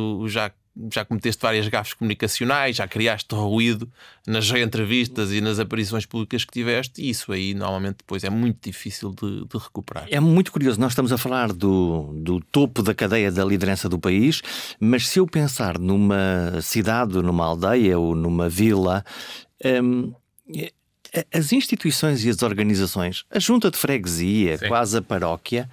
já cometeste várias gafes comunicacionais, já criaste ruído nas entrevistas e nas aparições públicas que tiveste, e isso aí normalmente depois é muito difícil de recuperar. É muito curioso, nós estamos a falar do topo da cadeia da liderança do país, mas se eu pensar numa cidade, numa aldeia ou numa vila, as instituições e as organizações, a junta de freguesia, Sim. quase a paróquia,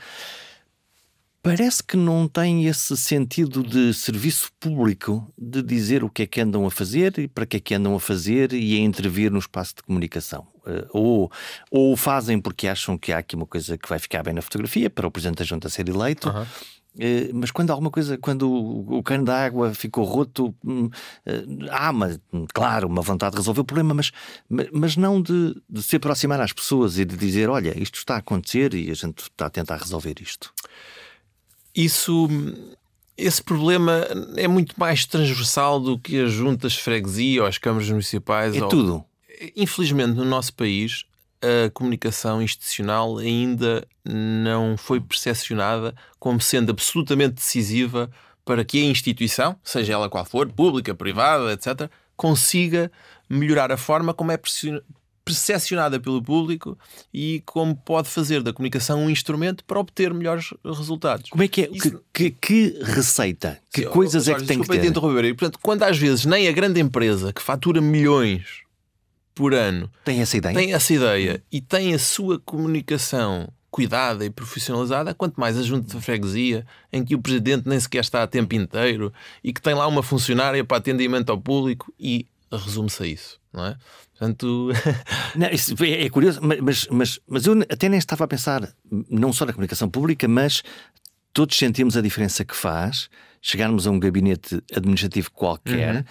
parece que não tem esse sentido de serviço público, de dizer o que é que andam a fazer e para que é que andam a fazer e a intervir no espaço de comunicação. Ou fazem porque acham que há aqui uma coisa que vai ficar bem na fotografia para o Presidente da Junta ser eleito. Mas quando alguma coisa, quando o cano da água ficou roto, há claro, uma vontade de resolver o problema, mas não de se aproximar às pessoas e de dizer, olha, isto está a acontecer e a gente está a tentar resolver isto. Esse problema é muito mais transversal do que as juntas de freguesia ou as câmaras municipais. Tudo. Infelizmente, no nosso país, a comunicação institucional ainda não foi percepcionada como sendo absolutamente decisiva para que a instituição, seja ela qual for, pública, privada, etc., consiga melhorar a forma como é percepcionada pelo público e como pode fazer da comunicação um instrumento para obter melhores resultados. Como é que é? Isso... Que receita? Que coisas é que tem que ter? Interromper. E, portanto, quando às vezes nem a grande empresa que fatura milhões por ano tem essa ideia e tem a sua comunicação cuidada e profissionalizada, quanto mais a junta de freguesia, em que o presidente nem sequer está a tempo inteiro e que tem lá uma funcionária para atendimento ao público, e resume-se a isso, não é? Portanto... Não, isso é curioso, mas eu até nem estava a pensar não só na comunicação pública, mas todos sentimos a diferença que faz chegarmos a um gabinete administrativo qualquer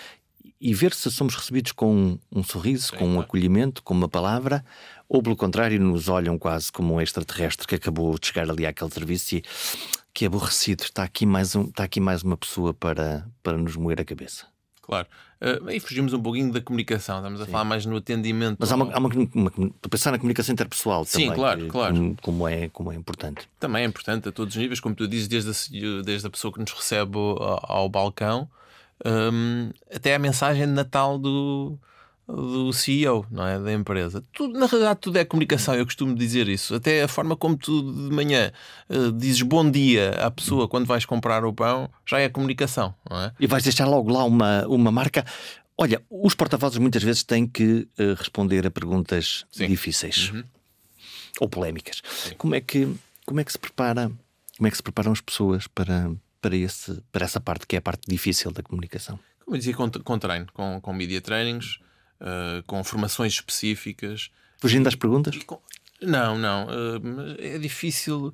e ver se somos recebidos com um sorriso, com um acolhimento, com uma palavra, ou pelo contrário nos olham quase como um extraterrestre que acabou de chegar ali àquele serviço e que aborrecido, está aqui mais uma pessoa para nos moer a cabeça. Claro. Aí fugimos um pouquinho da comunicação, estamos a falar mais no atendimento. Mas há pensar na comunicação interpessoal também. Sim, claro. Como é importante. Também é importante a todos os níveis, como tu dizes, desde a pessoa que nos recebe ao balcão, até a mensagem de Natal do CEO, não é? Da empresa. Tudo, na realidade, tudo é comunicação, eu costumo dizer isso. Até a forma como tu de manhã dizes bom dia à pessoa quando vais comprar o pão já é comunicação, não é? E vais deixar logo lá uma marca. Olha, os porta-vozes muitas vezes têm que responder a perguntas difíceis ou polémicas. Como é que se preparam as pessoas para essa parte que é a parte difícil da comunicação? Como eu dizia, com treino, com media trainings, com formações específicas. Fugindo das perguntas? Não. É difícil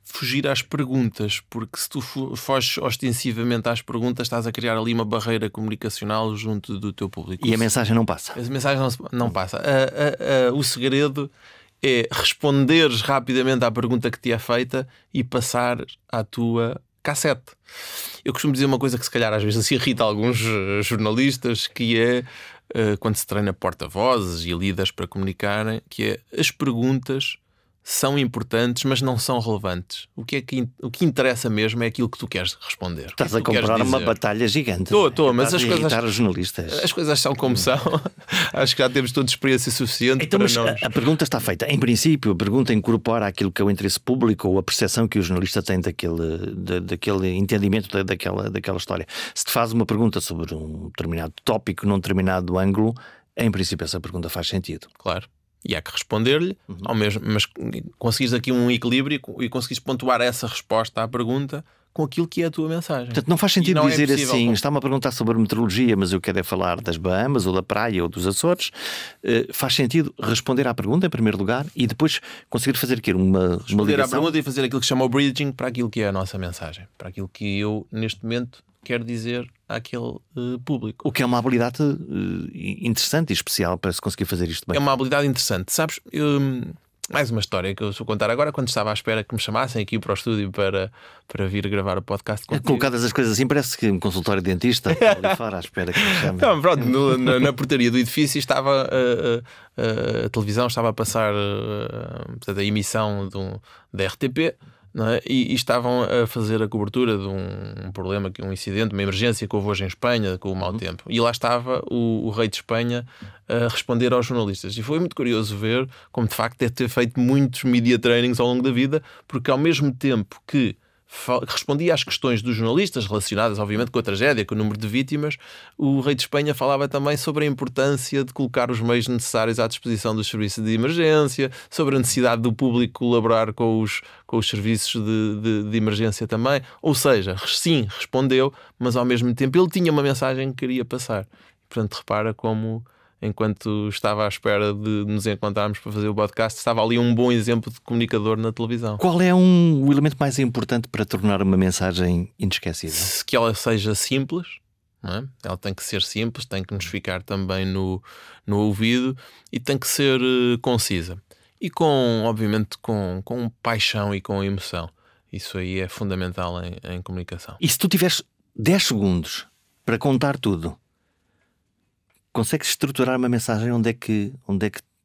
fugir às perguntas, porque se tu foges ostensivamente às perguntas, estás a criar ali uma barreira comunicacional junto do teu público. E a mensagem não passa. A mensagem não passa. O segredo é responderes rapidamente à pergunta que te é feita e passar à tua cassete. Eu costumo dizer uma coisa que se calhar às vezes irrita alguns jornalistas, que é quando se treina porta-vozes e líderes para comunicarem, que é: as perguntas são importantes, mas não são relevantes. O que interessa mesmo é aquilo que tu queres responder. Estás a comprar uma batalha gigante. Estou, mas as coisas... os jornalistas. As coisas são como são. Acho que já temos toda experiência suficiente então, para mas a pergunta está feita. Em princípio, a pergunta incorpora aquilo que é o interesse público ou a percepção que o jornalista tem daquele entendimento daquela história. Se te faz uma pergunta sobre um determinado tópico, num determinado ângulo, em princípio essa pergunta faz sentido. Claro. E há que responder-lhe ao mesmo, mas conseguires aqui um equilíbrio e conseguires pontuar essa resposta à pergunta com aquilo que é a tua mensagem. Portanto, não faz sentido dizer assim: está-me a perguntar sobre meteorologia, mas eu quero falar das Bahamas ou da praia ou dos Açores. Faz sentido responder à pergunta em primeiro lugar e depois conseguir fazer aqui uma ligação. À pergunta e fazer aquilo que se chama o bridging para aquilo que é a nossa mensagem, para aquilo que eu neste momento quero dizer àquele público. O que é uma habilidade interessante e especial para se conseguir fazer isto bem. É uma habilidade interessante. Sabes, mais uma história que eu vou contar agora, quando estava à espera que me chamassem aqui para o estúdio para vir gravar o podcast contigo. Colocadas as coisas assim, parece que um consultório de dentista ali fora à espera que me chamem. Não, pronto, na portaria do edifício estava a televisão estava a passar portanto, a emissão da RTP não é? E estavam a fazer a cobertura de um problema, um incidente, uma emergência que houve hoje em Espanha com o mau tempo. E lá estava o rei de Espanha a responder aos jornalistas. E foi muito curioso ver como de facto deve ter feito muitos media trainings ao longo da vida, porque ao mesmo tempo que respondia às questões dos jornalistas relacionadas, obviamente, com a tragédia, com o número de vítimas, o rei de Espanha falava também sobre a importância de colocar os meios necessários à disposição dos serviços de emergência, sobre a necessidade do público colaborar com os serviços de emergência também. Ou seja, sim, respondeu, mas ao mesmo tempo ele tinha uma mensagem que queria passar. Portanto, repara como, enquanto estava à espera de nos encontrarmos para fazer o podcast, estava ali um bom exemplo de comunicador na televisão. Qual é o elemento mais importante para tornar uma mensagem inesquecível? Que ela seja simples, não é? Ela tem que ser simples, tem que nos ficar também no ouvido e tem que ser concisa. E obviamente, com paixão e com emoção. Isso aí é fundamental em comunicação. E se tu tiveres 10 segundos para contar tudo, consegues estruturar uma mensagem onde é que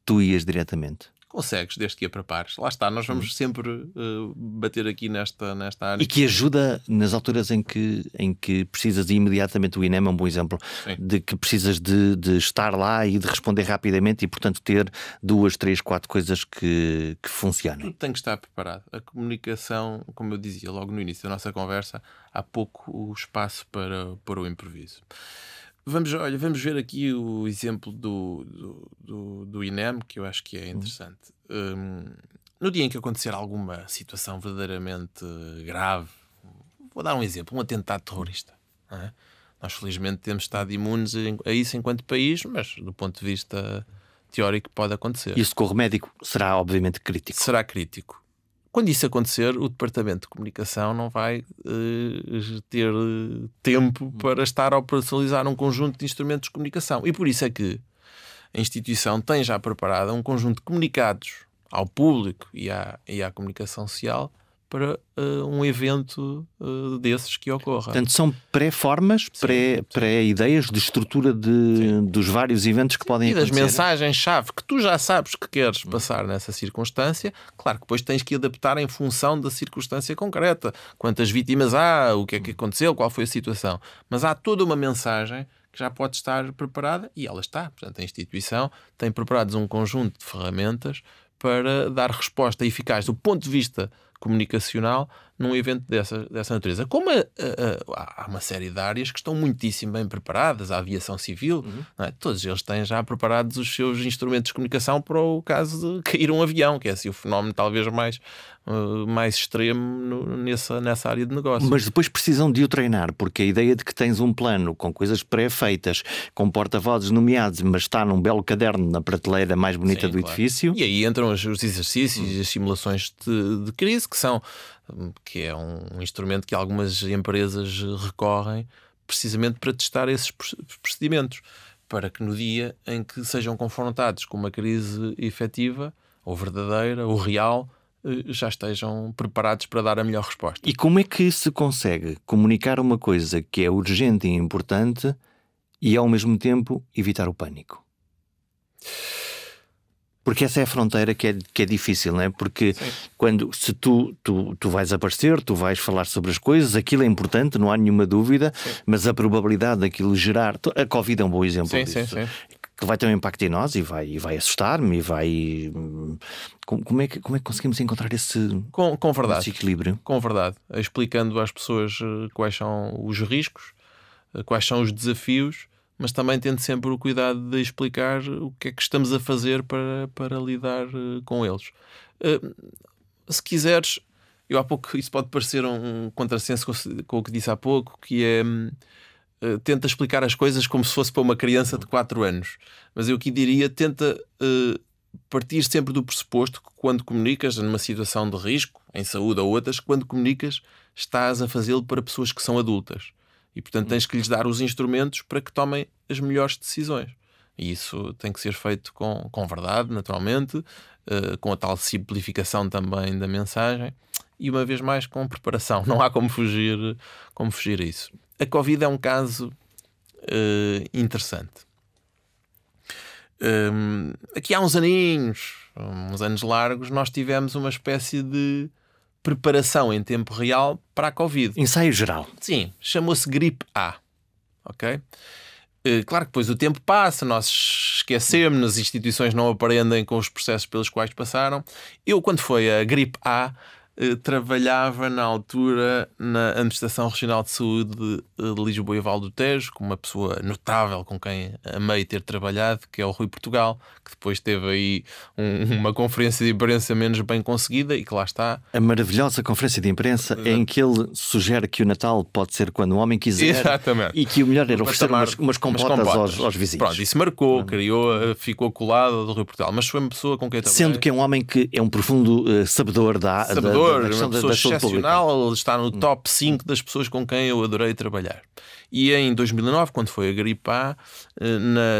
tu ias diretamente? Consegues, desde que a prepares. Lá está, nós vamos sempre bater aqui nesta área. E que ajuda nas alturas em que precisas imediatamente. O INEM é um bom exemplo. Sim. De que precisas de estar lá e de responder rapidamente e, portanto, ter 2, 3, 4 coisas que funcionem. Tudo tem que estar preparado. A comunicação, como eu dizia logo no início da nossa conversa, há pouco o espaço para o improviso. Vamos ver aqui o exemplo do INEM, que eu acho que é interessante. No dia em que acontecer alguma situação verdadeiramente grave, vou dar um exemplo, um atentado terrorista. Não é? Nós felizmente temos estado imunes a isso enquanto país, mas do ponto de vista teórico pode acontecer. E o socorro médico será obviamente crítico. Será crítico. Quando isso acontecer, o Departamento de Comunicação não vai ter tempo para estar a operacionalizar um conjunto de instrumentos de comunicação. E por isso é que a instituição tem já preparado um conjunto de comunicados ao público e à comunicação social para um evento desses que ocorra. Portanto, são pré-formas, pré-ideias de estrutura dos vários eventos que podem acontecer. E das mensagens-chave que tu já sabes que queres passar nessa circunstância. Claro que depois tens que adaptar em função da circunstância concreta. Quantas vítimas há, o que é que aconteceu, qual foi a situação. Mas há toda uma mensagem que já pode estar preparada e ela está. Portanto, a instituição tem preparados um conjunto de ferramentas para dar resposta eficaz do ponto de vista comunicacional num evento dessa natureza. Como há uma série de áreas que estão muitíssimo bem preparadas, a aviação civil, não é? Todos eles têm já preparados os seus instrumentos de comunicação para o caso de cair um avião, que é assim o fenómeno talvez mais extremo nessa área de negócio. Mas depois precisam de o treinar, porque a ideia de que tens um plano com coisas pré-feitas, com porta-vozes nomeados, mas está num belo caderno na prateleira mais bonita do edifício. E aí entram os exercícios e as simulações de crise, que é um instrumento que algumas empresas recorrem precisamente para testar esses procedimentos, para que no dia em que sejam confrontados com uma crise efetiva, ou verdadeira, ou real, já estejam preparados para dar a melhor resposta. E como é que se consegue comunicar uma coisa que é urgente e importante e ao mesmo tempo evitar o pânico? Porque essa é a fronteira que é difícil, não é? Porque se tu vais aparecer, tu vais falar sobre as coisas, aquilo é importante, não há nenhuma dúvida, mas a probabilidade daquilo gerar... A Covid é um bom exemplo disso. Sim. Que vai ter um impacto em nós e vai assustar-me e vai... Como é que conseguimos encontrar esse equilíbrio? Com verdade. Explicando às pessoas quais são os riscos, quais são os desafios, mas também tendo sempre o cuidado de explicar o que é que estamos a fazer para lidar com eles. Se quiseres, eu há pouco, isso pode parecer um contrassenso com o que disse há pouco, que é tenta explicar as coisas como se fosse para uma criança de 4 anos. Mas eu aqui diria, tenta partir sempre do pressuposto que quando comunicas numa situação de risco, em saúde ou outras, quando comunicas estás a fazê-lo para pessoas que são adultas. E, portanto, tens que lhes dar os instrumentos para que tomem as melhores decisões. E isso tem que ser feito com verdade, naturalmente, com a tal simplificação também da mensagem e, uma vez mais, com preparação. Não há como fugir a isso. A Covid é um caso interessante. Aqui há uns aninhos largos, nós tivemos uma espécie de preparação em tempo real para a Covid. Ensaio geral. Sim, chamou-se gripe A. Ok? Claro que depois o tempo passa, nós esquecemos, as instituições não aprendem com os processos pelos quais passaram. Eu, quando foi a gripe A, trabalhava na altura na Administração Regional de Saúde de Lisboa e Val do Tejo, com uma pessoa notável com quem amei ter trabalhado, que é o Rui Portugal, que depois teve aí uma conferência de imprensa menos bem conseguida e que lá está. A maravilhosa conferência de imprensa em que ele sugere que o Natal pode ser quando o homem quiser. Exatamente. E que o melhor era oferecer umas compotas aos vizinhos. Pronto, isso marcou, ficou colado do Rui Portugal, mas foi uma pessoa com quem eu trabalhei. Sendo que é um homem que é um profundo sabedor da uma pessoa excepcional, ele está no top 5 das pessoas com quem eu adorei trabalhar. E em 2009, quando foi a gripe A,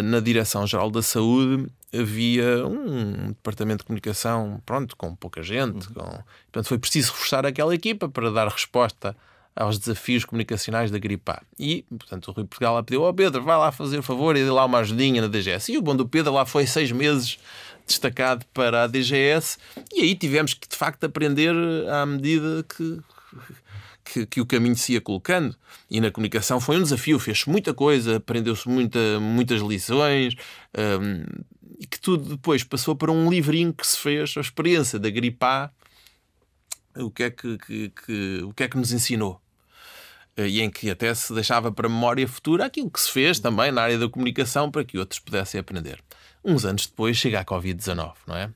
na Direção-Geral da Saúde havia um departamento de comunicação, pronto, com pouca gente. Portanto, foi preciso reforçar aquela equipa para dar resposta aos desafios comunicacionais da gripe A. E, portanto, o Rui Portugal lá pediu: Pedro, vai lá fazer o favor e dê lá uma ajudinha na DGS. E o bom do Pedro lá foi 6 meses destacado para a DGS, e aí tivemos que de facto aprender à medida que o caminho se ia colocando. E na comunicação foi um desafio, fez-se muita coisa, aprendeu-se muitas lições, e que tudo depois passou para um livrinho que se fez, a experiência da gripe A, o que é que nos ensinou. E em que até se deixava para a memória futura aquilo que se fez também na área da comunicação para que outros pudessem aprender. Uns anos depois chega a Covid-19, não é?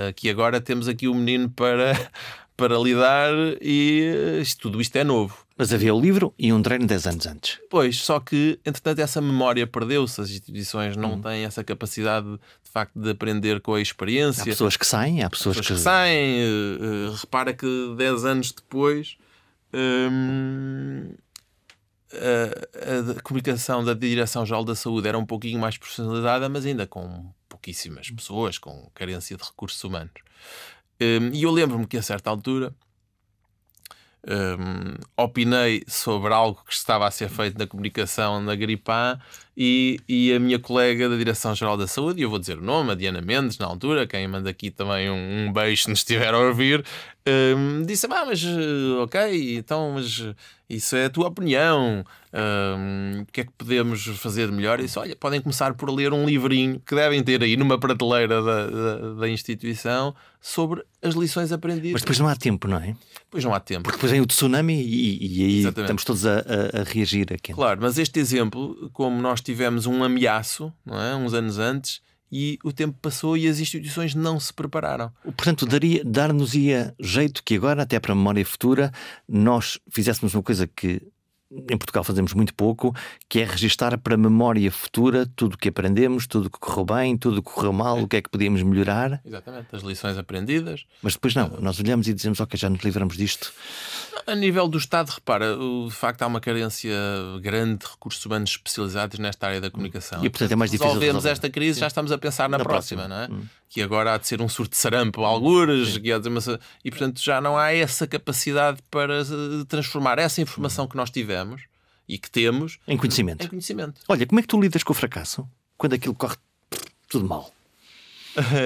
Aqui agora temos aqui o menino para lidar e tudo isto é novo. Mas havia o livro e um treino 10 anos antes. Pois, só que, entretanto, essa memória perdeu-se. As instituições não têm essa capacidade, de facto, de aprender com a experiência. Há pessoas que saem, há pessoas que saem. Repara que 10 anos depois a comunicação da Direção-Geral da Saúde era um pouquinho mais profissionalizada, mas ainda com pouquíssimas pessoas, com carência de recursos humanos. E eu lembro-me que a certa altura opinei sobre algo que estava a ser feito na comunicação na gripe A, e a minha colega da Direção-Geral da Saúde, e eu vou dizer o nome, a Diana Mendes, na altura, quem manda aqui também um beijo se nos estiver a ouvir, disse: mas ok, então, mas isso é a tua opinião, o que é que podemos fazer de melhor? E disse: olha, podem começar por ler um livrinho que devem ter aí numa prateleira da instituição sobre as lições aprendidas. Mas depois não há tempo, não é? Depois não há tempo. Porque depois vem o tsunami e aí exatamente, estamos todos a reagir aqui. Claro, mas este exemplo, como nós tivemos um ameaço, não é? Uns anos antes, e o tempo passou e as instituições não se prepararam. Portanto, dar-nos-ia jeito que agora, até para a memória futura, nós fizéssemos uma coisa que em Portugal fazemos muito pouco, que é registar para a memória futura tudo o que aprendemos, tudo o que correu bem, tudo o que correu mal, o que é que podíamos melhorar. Exatamente, as lições aprendidas. Mas depois não, nós olhamos e dizemos: ok, já nos livramos disto. A nível do Estado, repara, de facto há uma carência grande de recursos humanos especializados nesta área da comunicação. E portanto é mais difícil resolvemos esta crise, já estamos a pensar na próxima, não é? Que agora há de ser um surto de sarampo, algures, e portanto já não há essa capacidade para transformar essa informação que nós tivemos e que temos em conhecimento. Olha, como é que tu lidas com o fracasso quando aquilo corre tudo mal?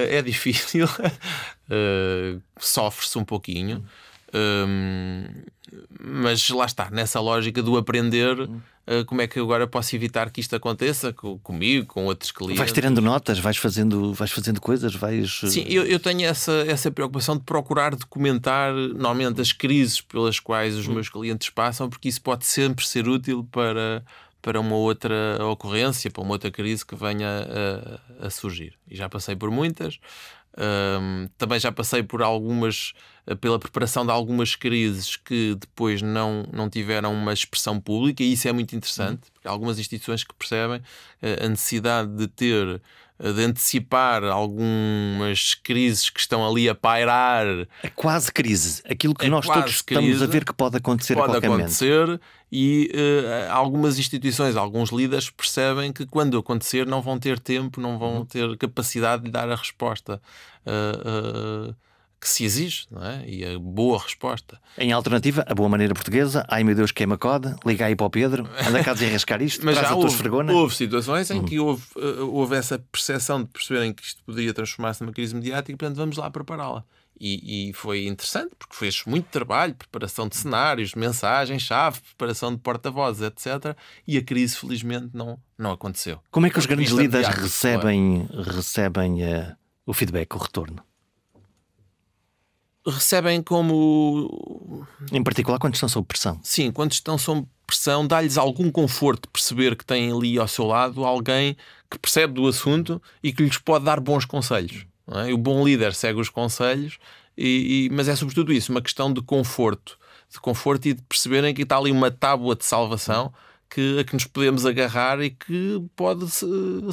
É difícil, sofre-se um pouquinho. Mas lá está, nessa lógica do aprender, como é que eu agora posso evitar que isto aconteça comigo, com outros clientes. Vais tirando notas, vais fazendo coisas, Sim, eu tenho essa preocupação de procurar documentar normalmente as crises pelas quais os meus clientes passam, porque isso pode sempre ser útil para uma outra ocorrência, para uma outra crise que venha a surgir. E já passei por muitas. Também já passei por pela preparação de algumas crises que depois não tiveram uma expressão pública, e isso é muito interessante, porque há algumas instituições que percebem a necessidade de antecipar algumas crises que estão ali a pairar. É quase crise, aquilo que nós todos estamos a ver que pode acontecer a qualquer momento. E algumas instituições, alguns líderes percebem que quando acontecer não vão ter tempo, não vão ter capacidade de dar a resposta que se exige, não é? E a boa resposta. Em alternativa, a boa maneira portuguesa: ai meu Deus, queima code, liga aí para o Pedro, anda cá desenrascar isto. Mas já houve situações em que houve essa percepção de perceberem que isto poderia transformar-se numa crise mediática, e portanto vamos lá prepará-la. E foi interessante porque fez muito trabalho, preparação de cenários, mensagens-chave, preparação de porta-vozes, etc. E a crise, felizmente, não aconteceu. Como é que os grandes líderes recebem o feedback, o retorno? Recebem como... Em particular quando estão sob pressão. Sim, quando estão sob pressão, dá-lhes algum conforto perceber que têm ali ao seu lado alguém que percebe do assunto e que lhes pode dar bons conselhos. Não é? E o bom líder segue os conselhos, mas é sobretudo isso, uma questão de conforto e de perceberem que está ali uma tábua de salvação a que nos podemos agarrar e que pode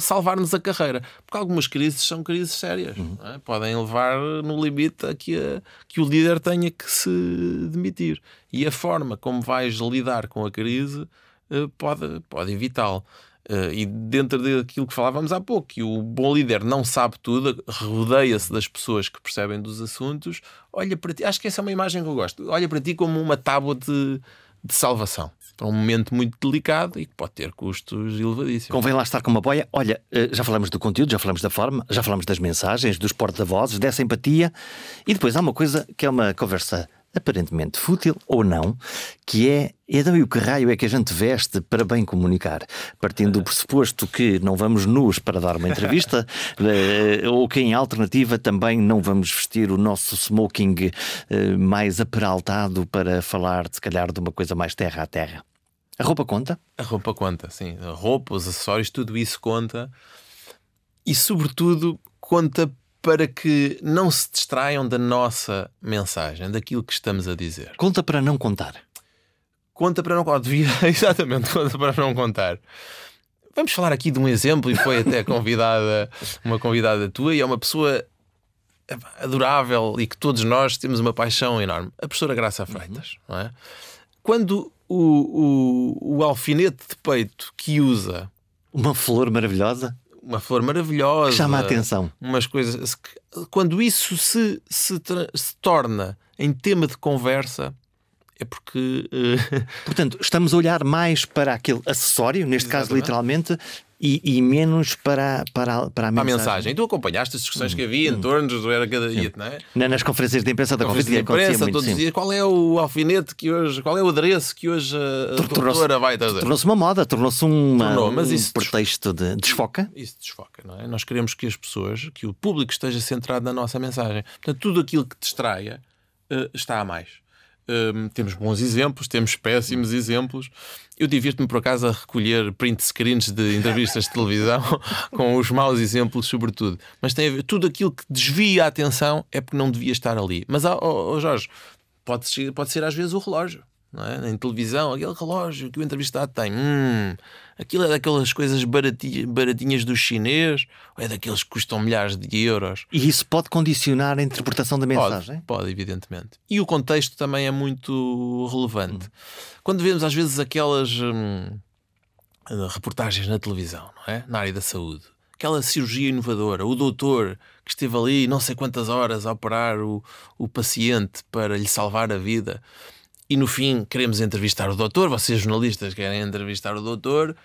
salvar-nos a carreira. Porque algumas crises são crises sérias. Não é? Podem levar no limite a que o líder tenha que se demitir. E a forma como vais lidar com a crise pode evitá-lo. E dentro daquilo que falávamos há pouco, que o bom líder não sabe tudo, rodeia-se das pessoas que percebem dos assuntos, olha para ti, acho que essa é uma imagem que eu gosto, olha para ti como uma tábua de salvação para um momento muito delicado e que pode ter custos elevadíssimos. Convém lá estar com uma boia. Olha, já falamos do conteúdo, já falamos da forma, já falamos das mensagens, dos porta-vozes, dessa empatia, e depois há uma coisa que é uma conversa aparentemente fútil ou não, que é então e o que raio é que a gente veste para bem comunicar? Partindo do pressuposto que não vamos nus para dar uma entrevista, ou que em alternativa também não vamos vestir o nosso smoking mais aperaltado para falar, se calhar, de uma coisa mais terra a terra. A roupa conta? A roupa conta, sim. A roupa, os acessórios, tudo isso conta. E sobretudo conta para que não se distraiam da nossa mensagem, daquilo que estamos a dizer. Conta para não contar. Conta para não contar. Exatamente, conta para não contar. Vamos falar aqui de um exemplo, e foi até uma convidada tua, e é uma pessoa adorável e que todos nós temos uma paixão enorme. A professora Graça Freitas. Não é? Quando o alfinete de peito que usa... Uma flor maravilhosa... Uma flor maravilhosa. Chama a atenção. Umas coisas. Quando isso se torna em tema de conversa, é porque. Portanto, estamos a olhar mais para aquele acessório, neste caso literalmente, e menos para a mensagem. E tu acompanhaste as discussões que havia em torno do Era Cada Dia, não é? Nas conferências de imprensa da Covid, acontecia muito, todos os dias. Qual é o alfinete que hoje, qual é o adereço que hoje a doutora vai trazer? Tornou-se uma moda, tornou-se um pretexto de desfoca. Isso desfoca, não é? Nós queremos que as pessoas, que o público esteja centrado na nossa mensagem. Portanto, tudo aquilo que distraia está a mais. Temos bons exemplos, temos péssimos exemplos. Eu divirto-me por acaso a recolher print screens de entrevistas de televisão com os maus exemplos, sobretudo. Mas tem a ver, tudo aquilo que desvia a atenção é porque não devia estar ali. Mas, Jorge, pode ser às vezes o relógio. Não é? Em televisão, aquele relógio que o entrevistado tem, aquilo é daquelas coisas baratinhas do chinês, ou é daqueles que custam milhares de euros. E isso pode condicionar a interpretação da mensagem? Pode, evidentemente. E o contexto também é muito relevante. Quando vemos às vezes aquelas reportagens na televisão, não é? Na área da saúde, aquela cirurgia inovadora, o doutor que esteve ali não sei quantas horas a operar o paciente para lhe salvar a vida, e no fim queremos entrevistar o doutor, vocês jornalistas querem entrevistar o doutor,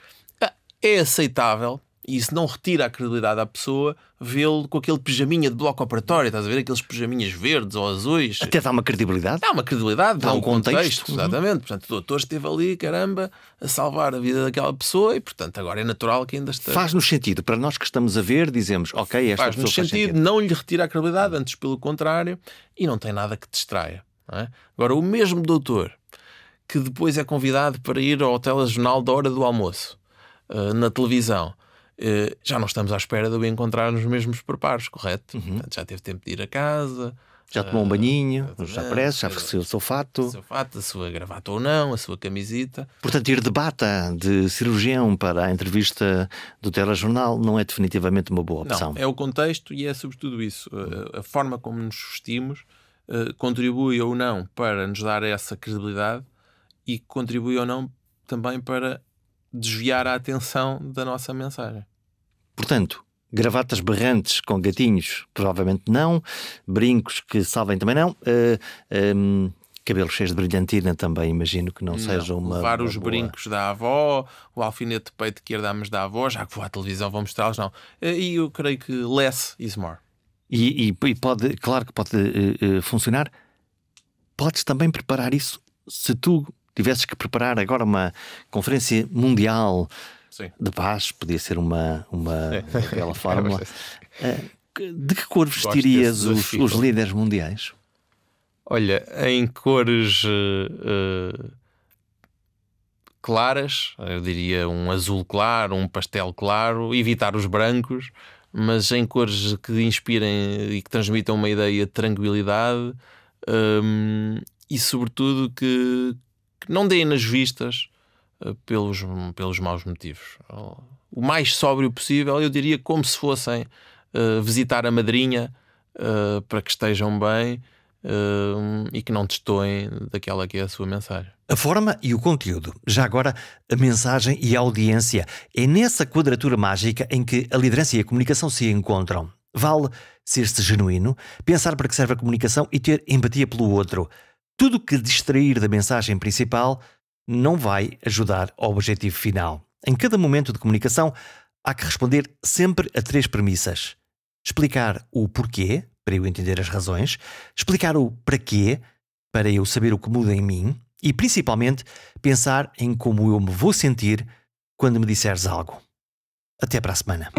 é aceitável, e isso não retira a credibilidade à pessoa, vê-lo com aquele pijaminha de bloco operatório, estás a ver? Aqueles pijaminhas verdes ou azuis. Até dá uma credibilidade. Dá uma credibilidade, dá um contexto. Uhum. Exatamente. Portanto, o doutor esteve ali, caramba, a salvar a vida daquela pessoa e, portanto, agora é natural que ainda esteja. Faz-nos sentido. Para nós que estamos a ver, dizemos, ok, esta pessoa faz sentido. Não lhe retira a credibilidade, antes pelo contrário, e não tem nada que distraia. Não é? Agora, o mesmo doutor que depois é convidado para ir ao telejornal da hora do almoço, na televisão, já não estamos à espera de o encontrar nos mesmos preparos, correto? Portanto, já teve tempo de ir a casa, já tomou um banhinho, já aparece, já vestiu o seu fato, a sua gravata ou não, a sua camisita. Portanto, ir de bata de cirurgião para a entrevista do telejornal não é definitivamente uma boa opção. Não, é o contexto e é sobretudo isso. A forma como nos vestimos contribui ou não para nos dar essa credibilidade e contribui ou não também para desviar a atenção da nossa mensagem. Portanto, gravatas berrantes com gatinhos, provavelmente não. Brincos que salvem também não. Cabelos cheios de brilhantina também, imagino que não seja uma... Levar os boa... brincos da avó, o alfinete de peito que herdamos da avó, já que vou à televisão vou mostrá-los, não. E eu creio que less is more. E pode, claro que pode funcionar. Podes também preparar isso. Se tu tivesses que preparar agora uma conferência mundial de paz, podia ser uma bela fórmula. De que cor vestirias os líderes mundiais? Olha, em cores claras, eu diria um azul claro, um pastel claro, evitar os brancos, mas em cores que inspirem e que transmitam uma ideia de tranquilidade, e sobretudo que não deem nas vistas pelos maus motivos. O mais sóbrio possível, eu diria, como se fossem visitar a madrinha, para que estejam bem e que não destoem daquela que é a sua mensagem. A forma e o conteúdo. Já agora, a mensagem e a audiência. É nessa quadratura mágica em que a liderança e a comunicação se encontram. Vale ser-se genuíno, pensar para que serve a comunicação e ter empatia pelo outro. Tudo que distrair da mensagem principal não vai ajudar ao objetivo final. Em cada momento de comunicação, há que responder sempre a 3 premissas. Explicar o porquê, para eu entender as razões. Explicar o para quê, para eu saber o que muda em mim. E, principalmente, pensar em como eu me vou sentir quando me disseres algo. Até para a semana.